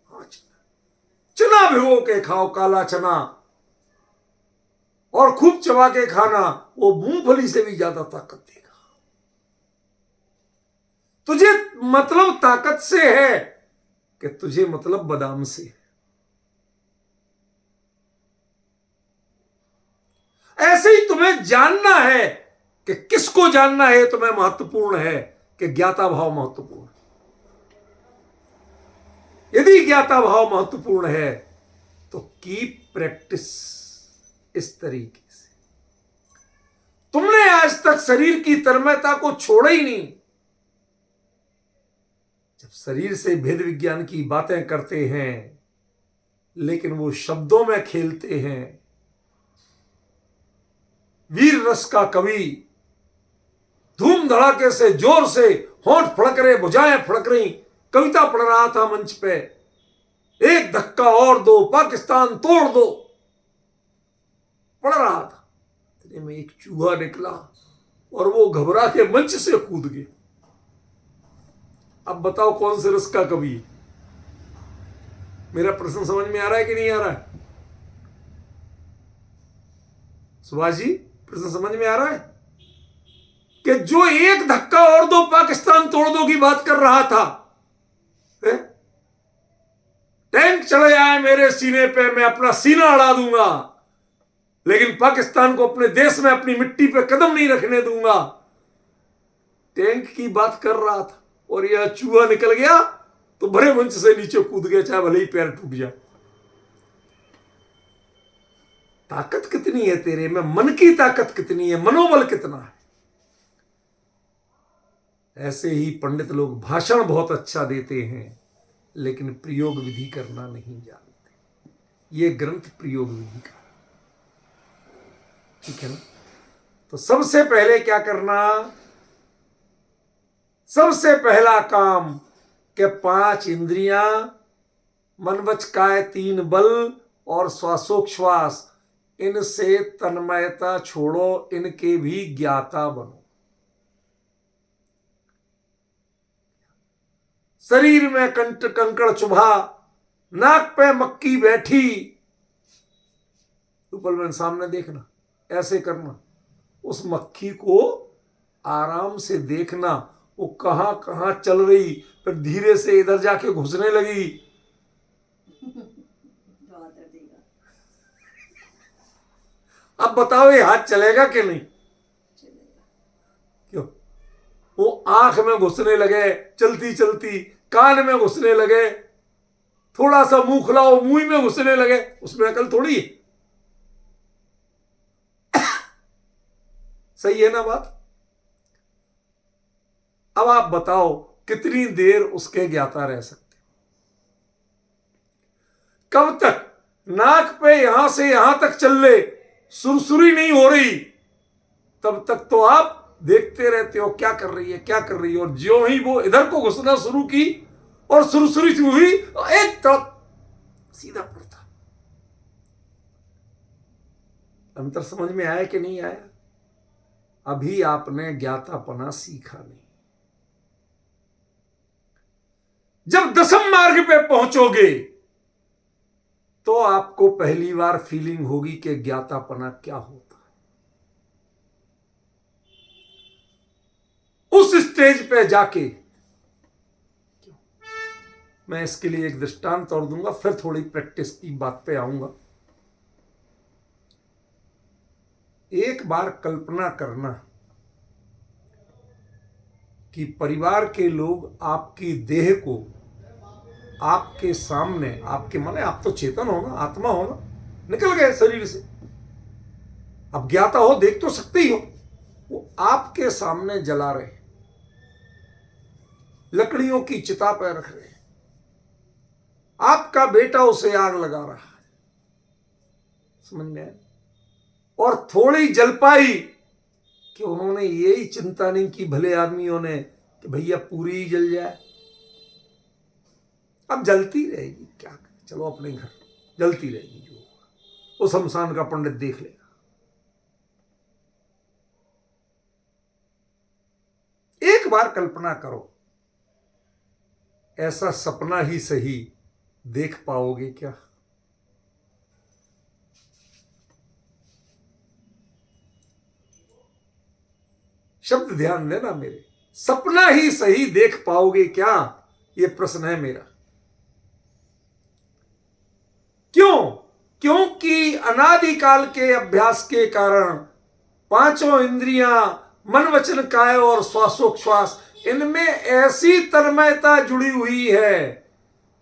हाँ, चना भिगो के खाओ, काला चना, और खूब चबा के खाना, वो मूंगफली से भी ज्यादा ताकत देगा। तुझे मतलब ताकत से है कि तुझे मतलब बादाम से? ऐसे ही तुम्हें जानना है कि किसको जानना है, तुम्हें महत्वपूर्ण है कि ज्ञाता भाव महत्वपूर्ण। यदि ज्ञाता भाव महत्वपूर्ण है तो कीप प्रैक्टिस इस तरीके से। तुमने आज तक शरीर की तन्मयता को छोड़ा ही नहीं। जब शरीर से भेद विज्ञान की बातें करते हैं, लेकिन वो शब्दों में खेलते हैं। वीर रस का कवि धूम धड़ाके से, जोर से, होंठ फड़क रहे, भुजाएं फड़क रही, कविता पढ़ रहा था मंच पे। एक धक्का और दो, पाकिस्तान तोड़ दो, पढ़ रहा था। इतने में एक चूहा निकला और वो घबरा के मंच से कूद गया। अब बताओ कौन से रस का कवि है? मेरा प्रश्न समझ में आ रहा है कि नहीं आ रहा है? सुभाष जी, प्रश्न समझ में आ रहा है कि जो एक धक्का और दो, पाकिस्तान तोड़ दो की बात कर रहा था, टैंक चले आए मेरे सीने पे, मैं अपना सीना अड़ा दूंगा, लेकिन पाकिस्तान को अपने देश में, अपनी मिट्टी पे कदम नहीं रखने दूंगा। टैंक की बात कर रहा था और यह चूहा निकल गया तो भरे मंच से नीचे कूद गया, चाहे भले ही पैर टूट जाए। ताकत कितनी है तेरे में? मन की ताकत कितनी है? मनोबल कितना है? ऐसे ही पंडित लोग भाषण बहुत अच्छा देते हैं, लेकिन प्रयोग विधि करना नहीं जानते। ये ग्रंथ प्रयोग विधि का, ठीक है ना? तो सबसे पहले क्या करना? सबसे पहला काम कि 5 इंद्रियां, मन वच काय 3 बल और श्वासोच्छ्वास, इनसे तन्मयता छोड़ो, इनके भी ज्ञाता बनो। शरीर में कंकड़ चुभा, नाक पे मक्खी बैठी, सुपरमैन सामने देखना, ऐसे करना, उस मक्खी को आराम से देखना वो कहां कहां चल रही, फिर धीरे से इधर जाके घुसने लगी। अब बताओ ये हाथ चलेगा कि नहीं? क्यों? वो आंख में घुसने लगे चलती चलती, कान में घुसने लगे, थोड़ा सा मुंह खुलाओ मुंह में घुसने लगे, उसमें अकल थोड़ी है। सही है ना बात? अब आप बताओ कितनी देर उसके ज्ञाता रह सकते? कब तक? नाक पे यहां से यहां तक चल ले, सुरसुरी नहीं हो रही, तब तक तो आप देखते रहते हो क्या कर रही है क्या कर रही है। और ज्यों ही वो इधर को घुसना शुरू की और सुरसुरी हुई, एक तरफ सीधा पड़ता। अंतर समझ में आया कि नहीं आया? अभी आपने ज्ञातापना सीखा नहीं। जब दसम मार्ग पे पहुंचोगे तो आपको पहली बार फीलिंग होगी कि ज्ञातापना क्या होता है। उस स्टेज पे जाके मैं इसके लिए एक दृष्टांत और दूंगा, फिर थोड़ी प्रैक्टिस की बात पे आऊंगा। एक बार कल्पना करना कि परिवार के लोग आपकी देह को आपके सामने, आपके माने आप तो चेतन हो ना, आत्मा हो ना, निकल गए शरीर से, अब ज्ञाता हो, देख तो सकते ही हो, वो आपके सामने जला रहे, लकड़ियों की चिता पर रख रहे, आपका बेटा उसे आग लगा रहा है, समझ में आया? और थोड़ी जल पाई कि उन्होंने यही चिंता नहीं की भले आदमियों ने कि भैया पूरी ही जल जाए, अब जलती रहेगी, क्या करें, चलो अपने घर जलती रहेगी, जो वो शमशान का पंडित देख लेगा। एक बार कल्पना करो, ऐसा सपना ही सही देख पाओगे क्या? शब्द ध्यान देना मेरे, सपना ही सही देख पाओगे क्या, यह प्रश्न है मेरा। क्यों? क्योंकि अनादिकाल के अभ्यास के कारण पांचों इंद्रियां, मन वचन काया और श्वासोच्छ्वास, इनमें ऐसी तन्मयता जुड़ी हुई है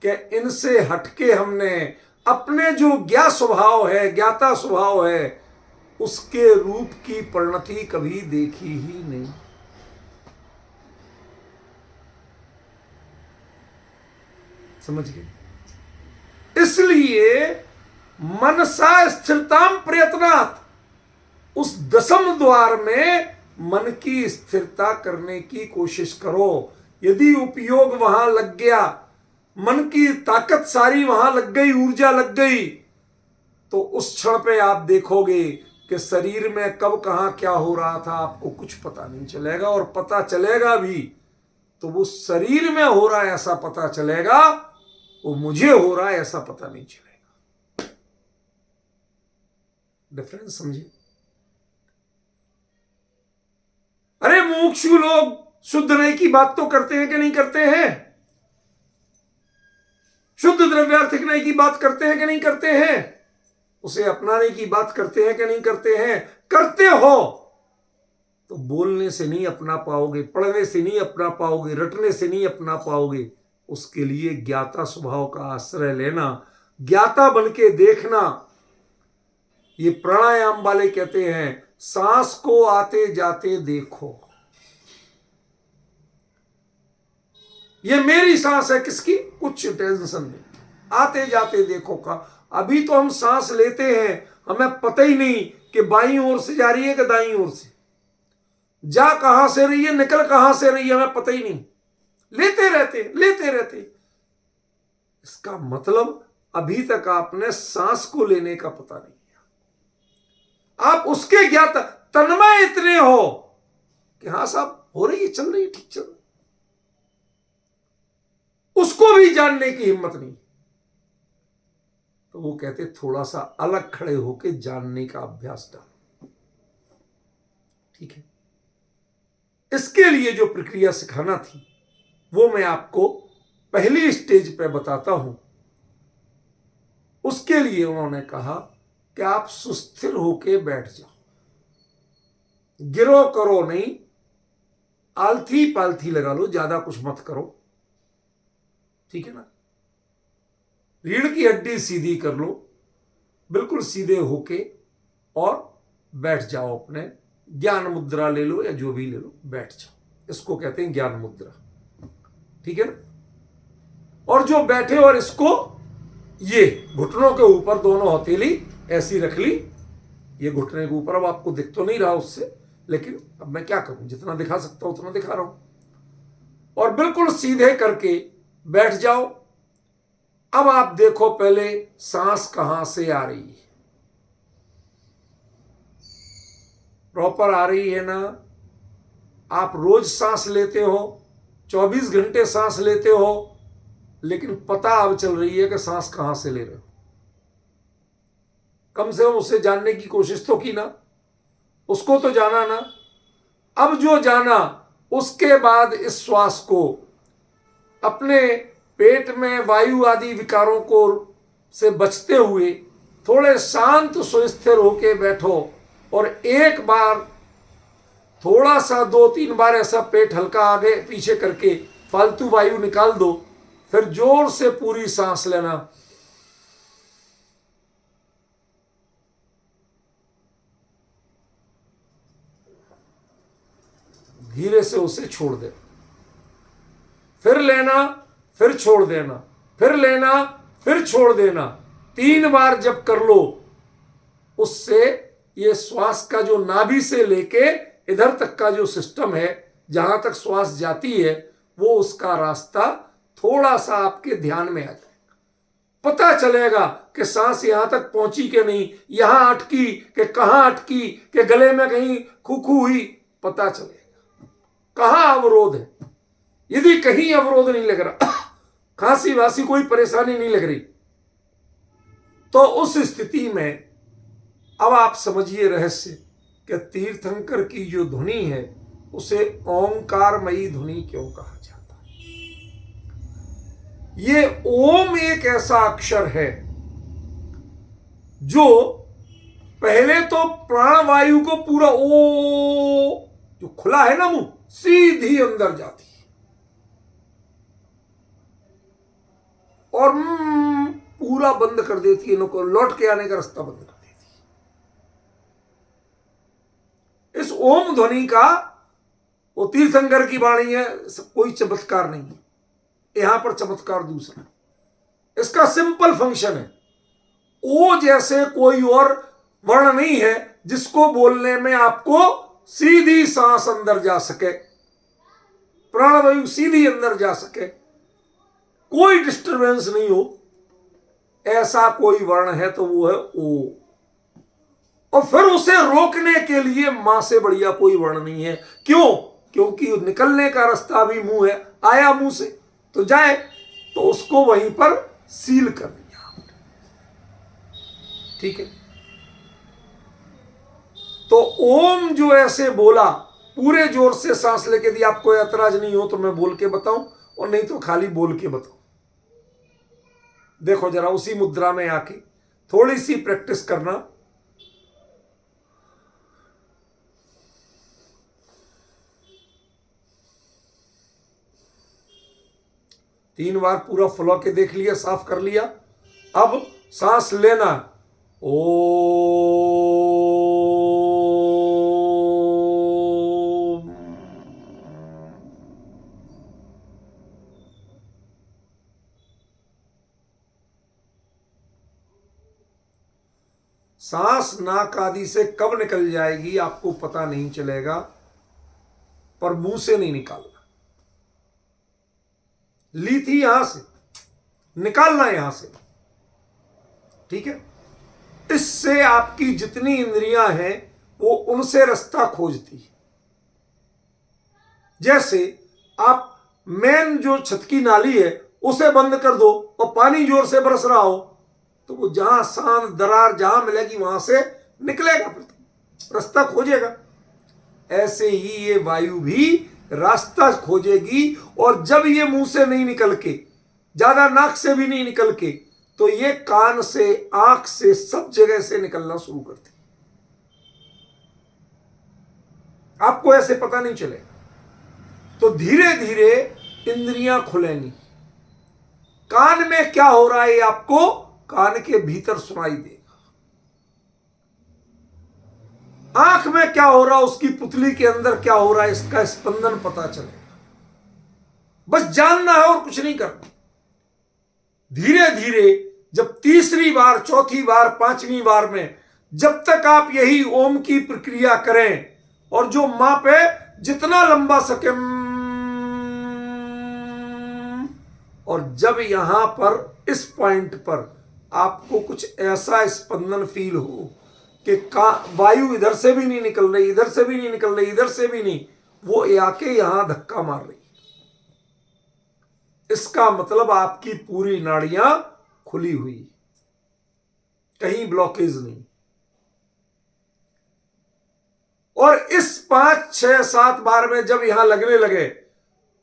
कि इनसे हटके हमने अपने जो ज्ञा स्वभाव है, ज्ञाता स्वभाव है, उसके रूप की परिणति कभी देखी ही नहीं। समझ गए? इसलिए मनसा स्थिरताम प्रयत्नात्, उस दसम द्वार में मन की स्थिरता करने की कोशिश करो। यदि उपयोग वहां लग गया, मन की ताकत सारी वहां लग गई, ऊर्जा लग गई, तो उस क्षण पे आप देखोगे कि शरीर में कब कहां क्या हो रहा था आपको कुछ पता नहीं चलेगा। और पता चलेगा भी तो वो शरीर में हो रहा है ऐसा पता चलेगा, वो मुझे हो रहा है ऐसा पता नहीं चलेगा। डिफरेंस समझिए। अरे मुमुक्षु लोग शुद्ध नहीं की बात तो करते हैं कि नहीं करते हैं? शुद्ध द्रव्यार्थिक नहीं की बात करते हैं कि नहीं करते हैं? उसे अपनाने की बात करते हैं कि नहीं करते हैं? करते हो तो बोलने से नहीं अपना पाओगे, पढ़ने से नहीं अपना पाओगे, रटने से नहीं अपना पाओगे। उसके लिए ज्ञाता स्वभाव का आश्रय लेना, ज्ञाता बन के देखना। ये प्राणायाम वाले कहते हैं सांस को आते जाते देखो। ये मेरी सांस है, किसकी? कुछ टेंशन नहीं, आते जाते देखो का। अभी तो हम सांस लेते हैं, हमें पता ही नहीं कि बाईं ओर से जा रही है कि दाईं ओर से, जा कहां से रही है, निकल कहां से रही है, हमें पता ही नहीं, लेते रहते। इसका मतलब अभी तक आपने सांस को लेने का पता नहीं किया। आप उसके ज्ञाता तन्मय इतने हो कि हाँ साहब हो रही है, चल रही है, ठीक चल रही, उसको भी जानने की हिम्मत नहीं। तो वो कहते थोड़ा सा अलग खड़े होके जानने का अभ्यास डालो। ठीक है, इसके लिए जो प्रक्रिया सिखाना थी वो मैं आपको पहली स्टेज पे बताता हूं। उसके लिए उन्होंने कहा कि आप सुस्थिर होके बैठ जाओ, गिरो करो नहीं, आलथी पालथी लगा लो, ज्यादा कुछ मत करो। ठीक है ना, रीढ़ की हड्डी सीधी कर लो, बिल्कुल सीधे होके और बैठ जाओ। अपने ज्ञान मुद्रा ले लो या जो भी ले लो, बैठ जाओ। इसको कहते हैं ज्ञान मुद्रा। ठीक है ना, और जो बैठे और इसको ये घुटनों के ऊपर दोनों हथेली ऐसी रख ली, ये घुटने के ऊपर। अब आपको दिख तो नहीं रहा उससे, लेकिन अब मैं क्या करूं, जितना दिखा सकता हूं उतना दिखा रहा हूं। और बिल्कुल सीधे करके बैठ जाओ। अब आप देखो पहले सांस कहां से आ रही है, प्रॉपर आ रही है ना। आप रोज सांस लेते हो, 24 घंटे सांस लेते हो, लेकिन पता अब चल रही है कि सांस कहां से ले रहे हो। कम से कम उसे जानने की कोशिश तो की ना, उसको तो जाना ना। अब जो जाना, उसके बाद इस श्वास को अपने पेट में वायु आदि विकारों को से बचते हुए थोड़े शांत सुस्थिर होके बैठो। और एक बार थोड़ा सा 2-3 बार ऐसा पेट हल्का आगे पीछे करके फालतू वायु निकाल दो। फिर जोर से पूरी सांस लेना। धीरे से उसे छोड़ दे, फिर लेना, फिर छोड़ देना, फिर लेना, फिर छोड़ देना। 3 बार जब कर लो, उससे ये श्वास का जो नाभि से लेके इधर तक का जो सिस्टम है, जहां तक श्वास जाती है, वो उसका रास्ता थोड़ा सा आपके ध्यान में आ जाएगा। पता चलेगा कि सांस यहां तक पहुंची कि नहीं, यहां अटकी कि कहां अटकी, कि गले में कहीं खुखू हुई, पता चलेगा कहां अवरोध है। यदि कहीं अवरोध नहीं लग रहा, खांसी वासी कोई परेशानी नहीं लग रही, तो उस स्थिति में अब आप समझिए रहस्य कि तीर्थंकर की जो ध्वनि है उसे ओंकारमयी ध्वनि क्यों कहा जाता है। ये ओम एक ऐसा अक्षर है जो पहले तो प्राणवायु को पूरा ओ जो खुला है ना मुंह, सीधी अंदर जाती है और पूरा बंद कर देती है, इनको लौट के आने का रास्ता बंद कर देती है। इस ओम ध्वनि का, वो तीर्थंकर की वाणी है, कोई चमत्कार नहीं है। यहां पर चमत्कार दूसरा, इसका सिंपल फंक्शन है। ओ जैसे कोई और वर्ण नहीं है जिसको बोलने में आपको सीधी सांस अंदर जा सके, प्राणवायु सीधी अंदर जा सके, कोई डिस्टरबेंस नहीं हो, ऐसा कोई वर्ण है तो वो है ओ। और फिर उसे रोकने के लिए मां से बढ़िया कोई वर्ण नहीं है। क्यों? क्योंकि निकलने का रास्ता भी मुंह है, आया मुंह से तो जाए, तो उसको वहीं पर सील कर दिया। ठीक है, तो ओम जो ऐसे बोला, पूरे जोर से सांस लेके दी। आपको ऐतराज नहीं हो तो मैं बोल के बताऊं, और नहीं तो खाली बोल के बताऊं। देखो जरा उसी मुद्रा में आके थोड़ी सी प्रैक्टिस करना। तीन बार पूरा फुला के देख लिया, साफ कर लिया। अब सांस लेना, ओ सांस नाक आदि से कब निकल जाएगी आपको पता नहीं चलेगा, पर मुंह से नहीं निकालना। ली थी यहां से, निकालना यहां से। ठीक है, इससे आपकी जितनी इंद्रियां हैं वो उनसे रास्ता खोजती है। जैसे आप मेन जो छत की नाली है उसे बंद कर दो और पानी जोर से बरस रहा हो, तो वो जहां सांद दरार जहां मिलेगी वहां से निकलेगा, रास्ता खोजेगा। ऐसे ही ये वायु भी रास्ता खोजेगी, और जब ये मुंह से नहीं निकल के, ज्यादा नाक से भी नहीं निकल के, तो ये कान से, आंख से, सब जगह से निकलना शुरू करती। आपको ऐसे पता नहीं चलेगा। तो धीरे धीरे इंद्रियां खुलेंगी। कान में क्या हो रहा है आपको कान के भीतर सुनाई देगा। आंख में क्या हो रहा है, उसकी पुतली के अंदर क्या हो रहा है, इसका स्पंदन पता चलेगा। बस जानना है और कुछ नहीं करना। धीरे धीरे जब तीसरी बार, चौथी बार, पांचवी बार में जब तक आप यही ओम की प्रक्रिया करें, और जो मापे जितना लंबा सके, और जब यहां पर इस पॉइंट पर आपको कुछ ऐसा स्पंदन फील हो कि वायु इधर से भी नहीं निकल रही, इधर से भी नहीं निकल रही, इधर से भी नहीं, वो आके यहां धक्का मार रही, इसका मतलब आपकी पूरी नाड़ियां खुली हुई, कहीं ब्लॉकेज नहीं। और इस 5, 6, 7 बार में जब यहां लगने लगे,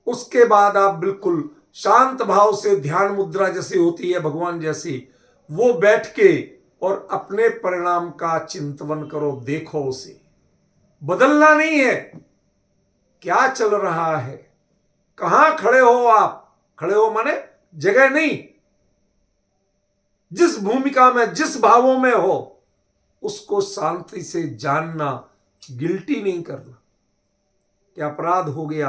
उसके बाद आप बिल्कुल शांत भाव से, ध्यान मुद्रा जैसी होती है भगवान जैसी, वो बैठ के और अपने परिणाम का चिंतन करो। देखो, उसे बदलना नहीं है। क्या चल रहा है, कहां खड़े हो आप, खड़े हो माने जगह नहीं, जिस भूमिका में, जिस भावों में हो, उसको शांति से जानना, गिल्टी नहीं करना कि अपराध हो गया,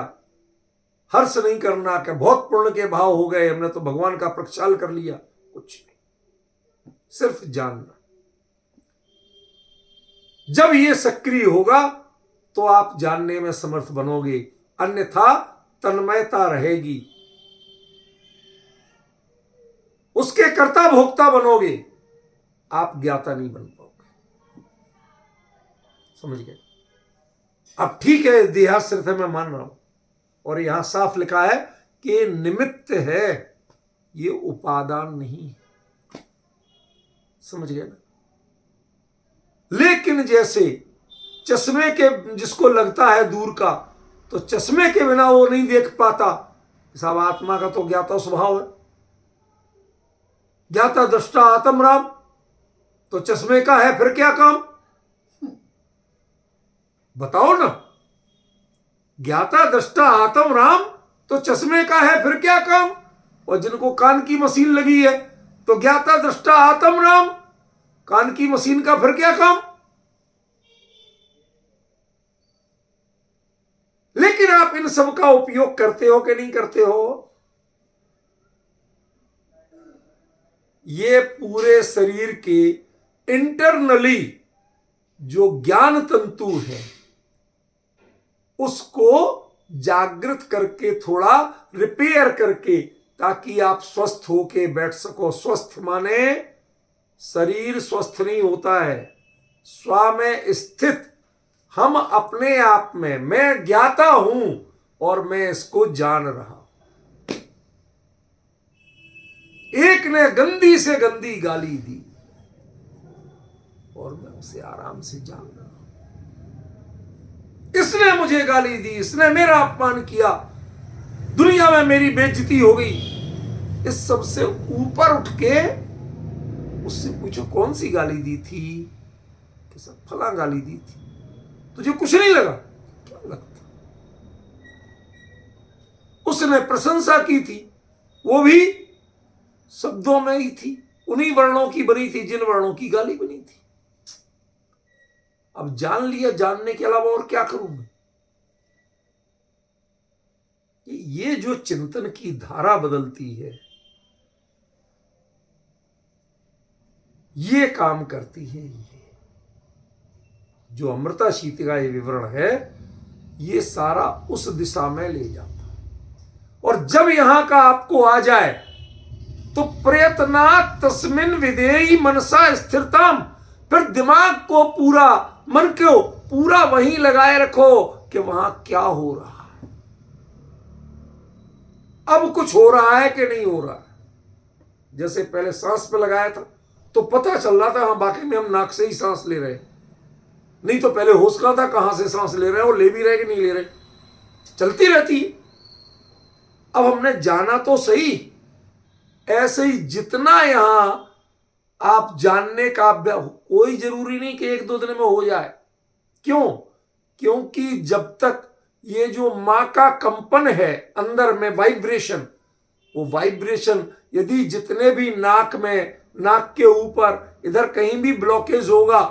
हर्ष नहीं करना कि बहुत पुण्य के भाव हो गए, हमने तो भगवान का प्रक्षाल कर लिया, कुछ नहीं, सिर्फ जानना। जब ये सक्रिय होगा तो आप जानने में समर्थ बनोगे, अन्यथा तन्मयता रहेगी, उसके कर्ता भोक्ता बनोगे, आप ज्ञाता नहीं बन पाओगे। समझ गए? अब ठीक है, देहाश्रित है, मैं मान रहा हूं, और यहां साफ लिखा है कि निमित्त है, ये उपादान नहीं है। समझ गए ना? लेकिन जैसे चश्मे के, जिसको लगता है दूर का, तो चश्मे के बिना वो नहीं देख पाता। साहब, आत्मा का तो ज्ञाता स्वभाव है, ज्ञाता दृष्टा आत्म राम, तो चश्मे का है फिर क्या काम, बताओ ना। ज्ञाता दृष्टा आत्म राम, तो चश्मे का है फिर क्या काम। और जिनको कान की मशीन लगी है, तो ज्ञाता दृष्टा आत्म राम, कान की मशीन का फिर क्या काम। लेकिन आप इन सब का उपयोग करते हो कि नहीं करते हो? ये पूरे शरीर के इंटरनली जो ज्ञान तंतु है, उसको जागृत करके, थोड़ा रिपेयर करके, ताकि आप स्वस्थ होके बैठ सको। स्वस्थ माने शरीर स्वस्थ नहीं होता है, स्व में स्थित, हम अपने आप में, मैं ज्ञाता हूं और मैं इसको जान रहा हूं। एक ने गंदी से गंदी गाली दी और मैं उसे आराम से जान रहा हूं। इसने मुझे गाली दी, इसने मेरा अपमान किया, दुनिया में मेरी बेइज्जती हो गई। इस सब से ऊपर उठ के उससे पूछो कौन सी गाली दी थी, कि सब फला गाली दी थी, तुझे कुछ नहीं लगा? क्या लगता? उसने प्रशंसा की थी, वो भी शब्दों में ही थी, उन्हीं वर्णों की बनी थी जिन वर्णों की गाली बनी थी। अब जान लिया, जानने के अलावा और क्या करूं मैं? ये जो चिंतन की धारा बदलती है, ये काम करती है। ये जो अमृता शीतका ये विवरण है, ये सारा उस दिशा में ले जाता। और जब यहां का आपको आ जाए, तो प्रयत्ना तस्मिन विधेयी मनसा स्थिरताम, फिर दिमाग को पूरा, मन को पूरा वहीं लगाए रखो कि वहां क्या हो रहा है, अब कुछ हो रहा है कि नहीं हो रहा है। जैसे पहले सांस पे लगाया था, तो पता चल रहा था हाँ वाकई में हम नाक से ही सांस ले रहे हैं, नहीं तो पहले होश कहाँ था कहां से सांस ले रहे हैं और ले भी रहे कि नहीं ले रहे, चलती रहती। अब हमने जाना तो सही, ऐसे ही जितना यहां आप जानने का कोई जरूरी नहीं कि एक दो दिन में हो जाए। क्यों? क्योंकि जब तक ये जो मां का कंपन है अंदर में वाइब्रेशन, वो वाइब्रेशन यदि जितने भी नाक में, नाक के ऊपर इधर कहीं भी ब्लॉकेज होगा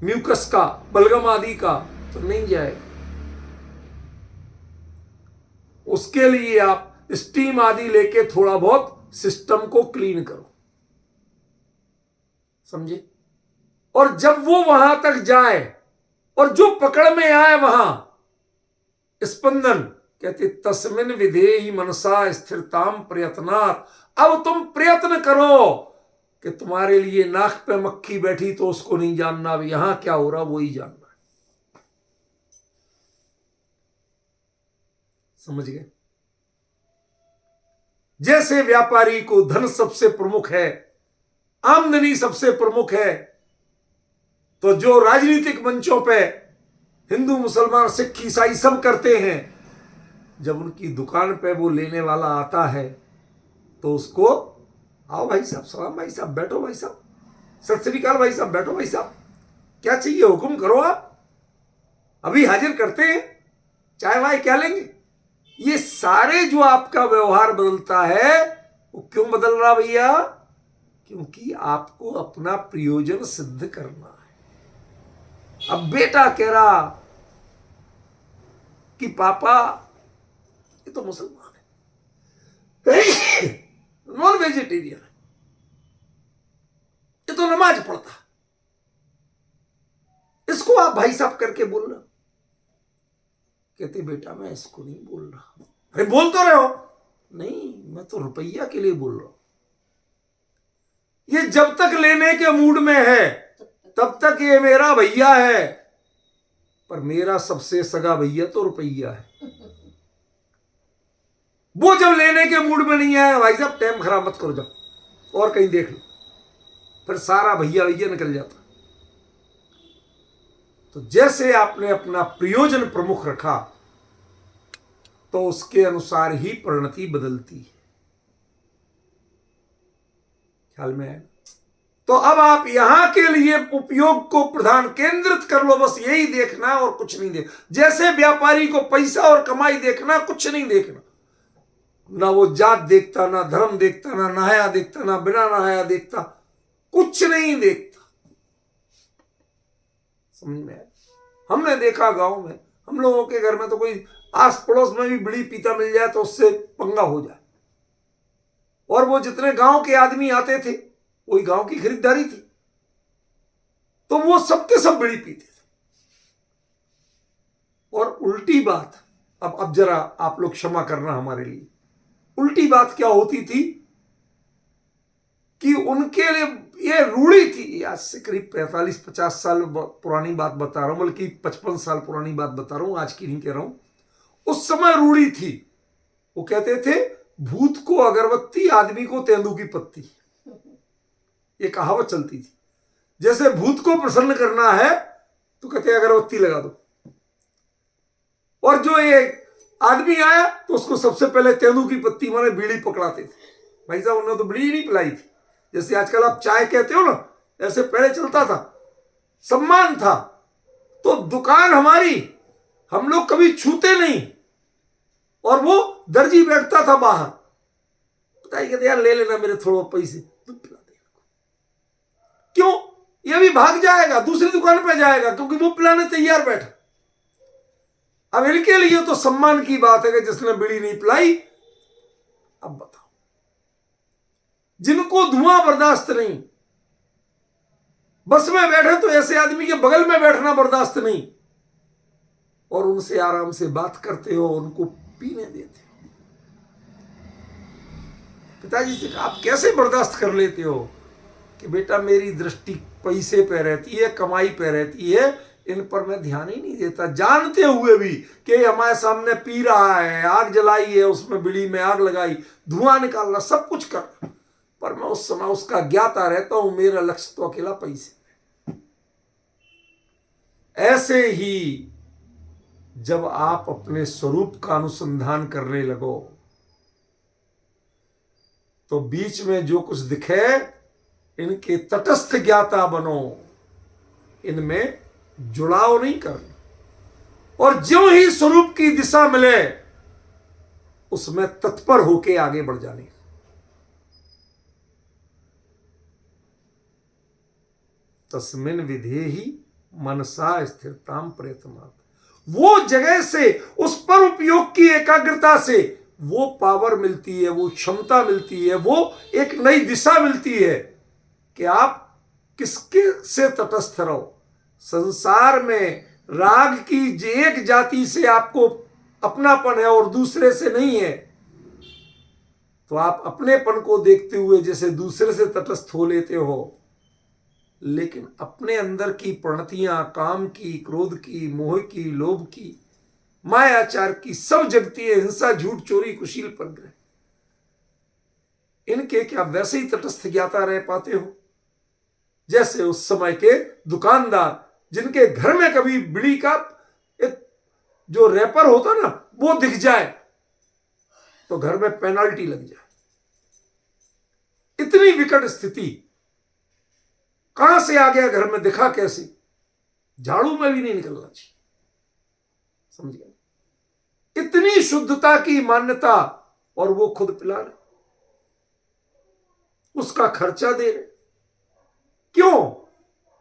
म्यूकस का, बलगम आदि का, तो नहीं जाएगा। उसके लिए आप स्टीम आदि लेके थोड़ा बहुत सिस्टम को क्लीन करो, समझे? और जब वो वहां तक जाए और जो पकड़ में आए वहां स्पंदन, कहते तस्मिन विधेहि मनसा स्थिरताम प्रयत्नात्। अब तुम प्रयत्न करो कि तुम्हारे लिए नाक पे मक्खी बैठी तो उसको नहीं जानना, अब यहां क्या हो रहा वही जानना है। समझ गए? जैसे व्यापारी को धन सबसे प्रमुख है, आमदनी सबसे प्रमुख है, तो जो राजनीतिक मंचों पे हिंदू मुसलमान सिख ईसाई सब करते हैं, जब उनकी दुकान पे वो लेने वाला आता है तो उसको आओ भाई साहब, सलाम भाई साहब, बैठो भाई साहब, सत श्री अकाल भाई साहब, बैठो भाई साहब, क्या चाहिए हुक्म करो, आप अभी हाजिर करते हैं, चाय वाय क्या लेंगे। ये सारे जो आपका व्यवहार बदलता है वो क्यों बदल रहा भैया? क्योंकि आपको अपना प्रयोजन सिद्ध करना है। अब बेटा कह रहा कि पापा ये तो मुसलमान है, नॉन वेजिटेरियन है, ये तो नमाज पढ़ता, इसको आप भाई साहब करके बोल रहे हो। कहते बेटा मैं इसको नहीं बोल रहा। अरे बोल तो रहे हो। नहीं, मैं तो रुपया के लिए बोल रहा हूं। ये जब तक लेने के मूड में है तब तक ये मेरा भैया है, पर मेरा सबसे सगा भैया तो रुपया है। वो जब लेने के मूड में नहीं है, भाई साहब टाइम खराब मत करो, जाओ और कहीं देख लो, फिर सारा भैया भैया निकल जाता। तो जैसे आपने अपना प्रयोजन प्रमुख रखा तो उसके अनुसार ही परिणति बदलती है। ख्याल में है? तो अब आप यहां के लिए उपयोग को प्रधान केंद्रित कर लो, बस यही देखना और कुछ नहीं देखना। जैसे व्यापारी को पैसा और कमाई देखना, कुछ नहीं देखना, ना वो जात देखता, ना धर्म देखता, ना नहाया देखता, ना बिना नहाया देखता, कुछ नहीं देखता। समझ में आया? हमने देखा गांव में, हम लोगों के घर में तो कोई आस पड़ोस में भी बीड़ी पीता मिल जाए तो उससे पंगा हो जाए, और वो जितने गांव के आदमी आते थे वही गांव की खरीदारी थी, तो वो सबके सब बीड़ी पीते थे। और उल्टी बात, अब जरा आप लोग क्षमा करना हमारे लिए, उल्टी बात क्या होती थी कि उनके लिए ये रूढ़ी थी। आज से करीब 45-50 साल पुरानी बात बता रहा हूं, बल्कि 55 साल पुरानी बात बता रहा हूं, आज की नहीं कह रहा हूं। उस समय रूढ़ी थी, वो कहते थे भूत को अगरबत्ती, आदमी को तेंदू की पत्ती। ये कहावत चलती थी। जैसे भूत को प्रसन्न करना है तो कहते अगरबत्ती लगा दो, और जो ये आदमी आया तो उसको सबसे पहले तेंदू की पत्ती माने बीड़ी पकड़ाते थे। भाई साहब उन्होंने तो बीड़ी नहीं पिलाई थी, जैसे आजकल आप चाय कहते हो ना, ऐसे पहले चलता था, सम्मान था। तो दुकान हमारी, हम लोग कभी छूते नहीं, और वो दर्जी बैठता था बाहर, बताइए कहते यार ले लेना मेरे थोड़ा पैसे, दूध पिला दे। क्यों? ये भी भाग जाएगा, दूसरी दुकान पे जाएगा, क्योंकि वो पिलाने तैयार बैठा। अब इनके लिए तो सम्मान की बात है कि जिसने बीड़ी नहीं पिलाई। अब बताओ, जिनको धुआं बर्दाश्त नहीं, बस में बैठे तो ऐसे आदमी के बगल में बैठना बर्दाश्त नहीं, और उनसे आराम से बात करते हो, उनको पीने देते हो। पिताजी से आप कैसे बर्दाश्त कर लेते हो कि बेटा मेरी दृष्टि पैसे पे रहती है, कमाई पे रहती है, इन पर मैं ध्यान ही नहीं देता, जानते हुए भी कि हमारे सामने पी रहा है, आग जलाई है, उसमें बीड़ी में आग लगाई, धुआं निकालना, सब कुछ कर, पर मैं उस समय उसका ज्ञाता रहता हूं, मेरा लक्ष्य तो अकेला पैसे। ऐसे ही जब आप अपने स्वरूप का अनुसंधान करने लगो तो बीच में जो कुछ दिखे इनके तटस्थ ज्ञाता बनो, इनमें जुड़ाव नहीं करना। और ज्यों ही स्वरूप की दिशा मिले उसमें तत्पर होके आगे बढ़ जाने। तस्मिन विधेहि मनसा स्थिरताम प्रयत्नात्, वो जगह से, उस पर उपयोग की एकाग्रता से वो पावर मिलती है, वो क्षमता मिलती है, वो एक नई दिशा मिलती है कि आप किसके से तटस्थ रहो। संसार में राग की एक जाति से आपको अपनापन है और दूसरे से नहीं है, तो आप अपनेपन को देखते हुए जैसे दूसरे से तटस्थ हो लेते हो, लेकिन अपने अंदर की प्रणतियां, काम की, क्रोध की, मोह की, लोभ की, मायाचार की सब जगती है, हिंसा, झूठ, चोरी, कुशील, परग्रह, इनके क्या वैसे ही तटस्थ ज्ञाता रह पाते हो जैसे उस समय के दुकानदार जिनके घर में कभी बीड़ी का एक जो रैपर होता ना वो दिख जाए तो घर में पेनल्टी लग जाए। इतनी विकट स्थिति कहां से आ गया, घर में दिखा कैसे, झाड़ू में भी नहीं निकलना चाहिए, समझ गए। इतनी शुद्धता की मान्यता और वो खुद पिला रहे, उसका खर्चा दे रहे। क्यों?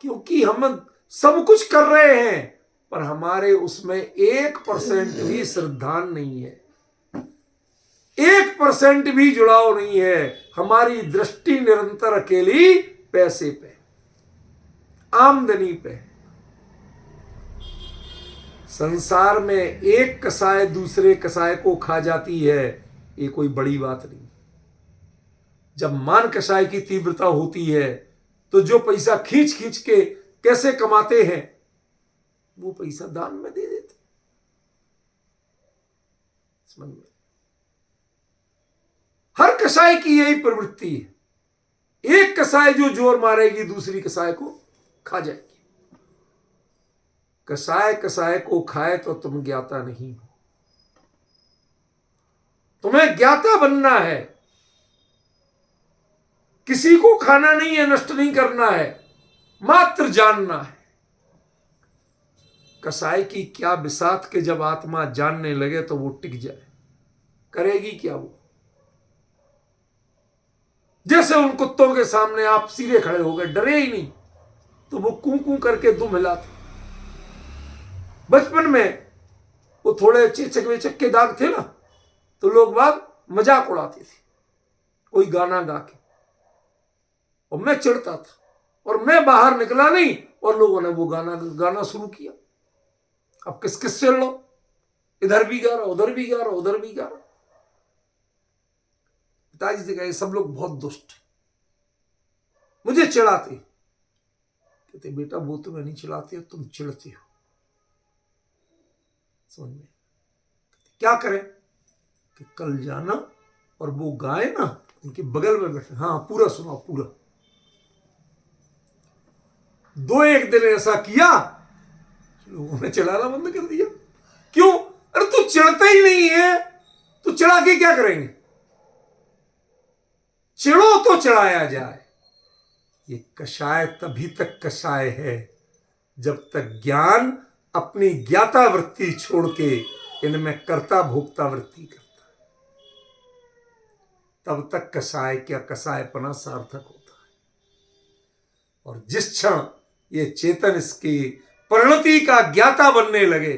क्योंकि हम सब कुछ कर रहे हैं पर हमारे उसमें 1% भी श्रद्धा नहीं है, 1% भी जुड़ाव नहीं है। हमारी दृष्टि निरंतर अकेली पैसे पे, आमदनी पे। संसार में एक कसाय दूसरे कसाय को खा जाती है, ये कोई बड़ी बात नहीं। जब मान कसाय की तीव्रता होती है तो जो पैसा खींच खींच के कैसे कमाते हैं वो पैसा दान में दे देते, समझ में। हर कसाय की यही प्रवृत्ति है, एक कसाय जो जोर मारेगी दूसरी कसाय को खा जाएगी। कसाय कसाय को खाए तो तुम ज्ञाता नहीं हो, तुम्हें ज्ञाता बनना है। किसी को खाना नहीं है, नष्ट नहीं करना है, मात्र जानना है। कसाई की क्या बिसात के जब आत्मा जानने लगे तो वो टिक जाए, करेगी क्या वो। जैसे उन कुत्तों के सामने आप सीधे खड़े हो गए, डरे ही नहीं, तो वो कूं कूं करके दुम हिलाते। बचपन में वो थोड़े चेचक वेचक के दाग थे ना, तो लोग बाग मजाक उड़ाते थे कोई गाना गा के, और मैं चिढ़ता था और मैं बाहर निकला नहीं और लोगों ने वो गाना गाना शुरू किया। अब किस किस से लो, इधर भी गा रहा, उधर भी गा रहा, उधर भी गा रहा। पिताजी से कहे सब लोग बहुत दुष्ट, मुझे चिढ़ाते। कहते बेटा वो तुम्हें नहीं चिढ़ाते हो, तुम चिढ़ते हो, समझ में। क्या करें कि कल जाना और वो गाए ना, उनके बगल में बैठे, हाँ पूरा सुनाओ पूरा। 2-1 दिन ऐसा किया, लोगों ने चिढ़ाना बंद कर दिया। क्यों? अरे तू चिढ़ता ही नहीं है, तू चिढ़ा के क्या करेंगे। चिढ़ो तो चिढ़ाया जाए। ये कषाय तभी तक कषाय है जब तक ज्ञान अपनी ज्ञाता वृत्ति छोड़ के इनमें कर्ता भोक्ता वृत्ति करता है, तब तक कषाय क्या कषायपना सार्थक होता है। और जिस क्षण ये चेतन इसकी परिणति का ज्ञाता बनने लगे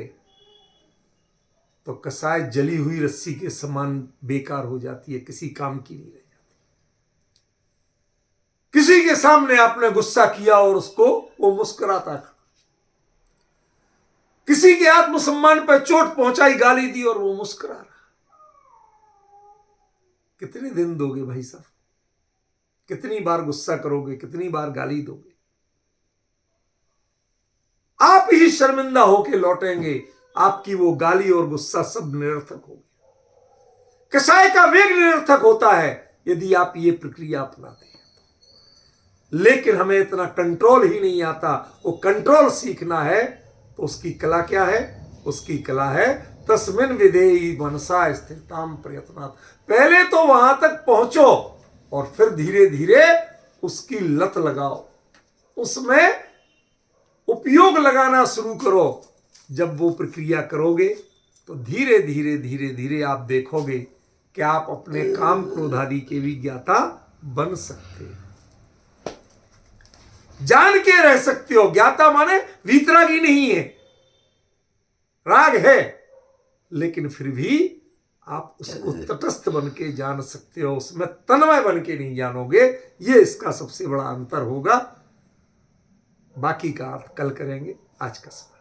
तो कसाय जली हुई रस्सी के समान बेकार हो जाती है, किसी काम की नहीं रह जाती। किसी के सामने आपने गुस्सा किया और उसको वो मुस्कुराता था, किसी के आत्मसम्मान पर चोट पहुंचाई, गाली दी और वो मुस्कुरा रहा। कितने दिन दोगे भाई साहब, कितनी बार गुस्सा करोगे, कितनी बार गाली दोगे। आप ही शर्मिंदा होके लौटेंगे, आपकी वो गाली और गुस्सा सब निरर्थक हो गया। कसाय का वेग निरर्थक होता है यदि आप ये प्रक्रिया अपनाते हैं। लेकिन हमें इतना कंट्रोल ही नहीं आता। वो कंट्रोल सीखना है तो उसकी कला क्या है? उसकी कला है तस्मिन विधेयी मनसा स्थिरताम प्रयत्नात्। पहले तो वहां तक पहुंचो और फिर धीरे धीरे उसकी लत लगाओ, उसमें उपयोग लगाना शुरू करो। जब वो प्रक्रिया करोगे तो धीरे धीरे धीरे धीरे आप देखोगे कि आप अपने काम क्रोध आदि के भी ज्ञाता बन सकते हो, जान के रह सकते हो। ज्ञाता माने वीतरागी नहीं है, राग है, लेकिन फिर भी आप उसको तटस्थ बन के जान सकते हो, उसमें तन्मय बन के नहीं जानोगे। ये इसका सबसे बड़ा अंतर होगा। बाकी का अर्थ कल करेंगे। आज का समय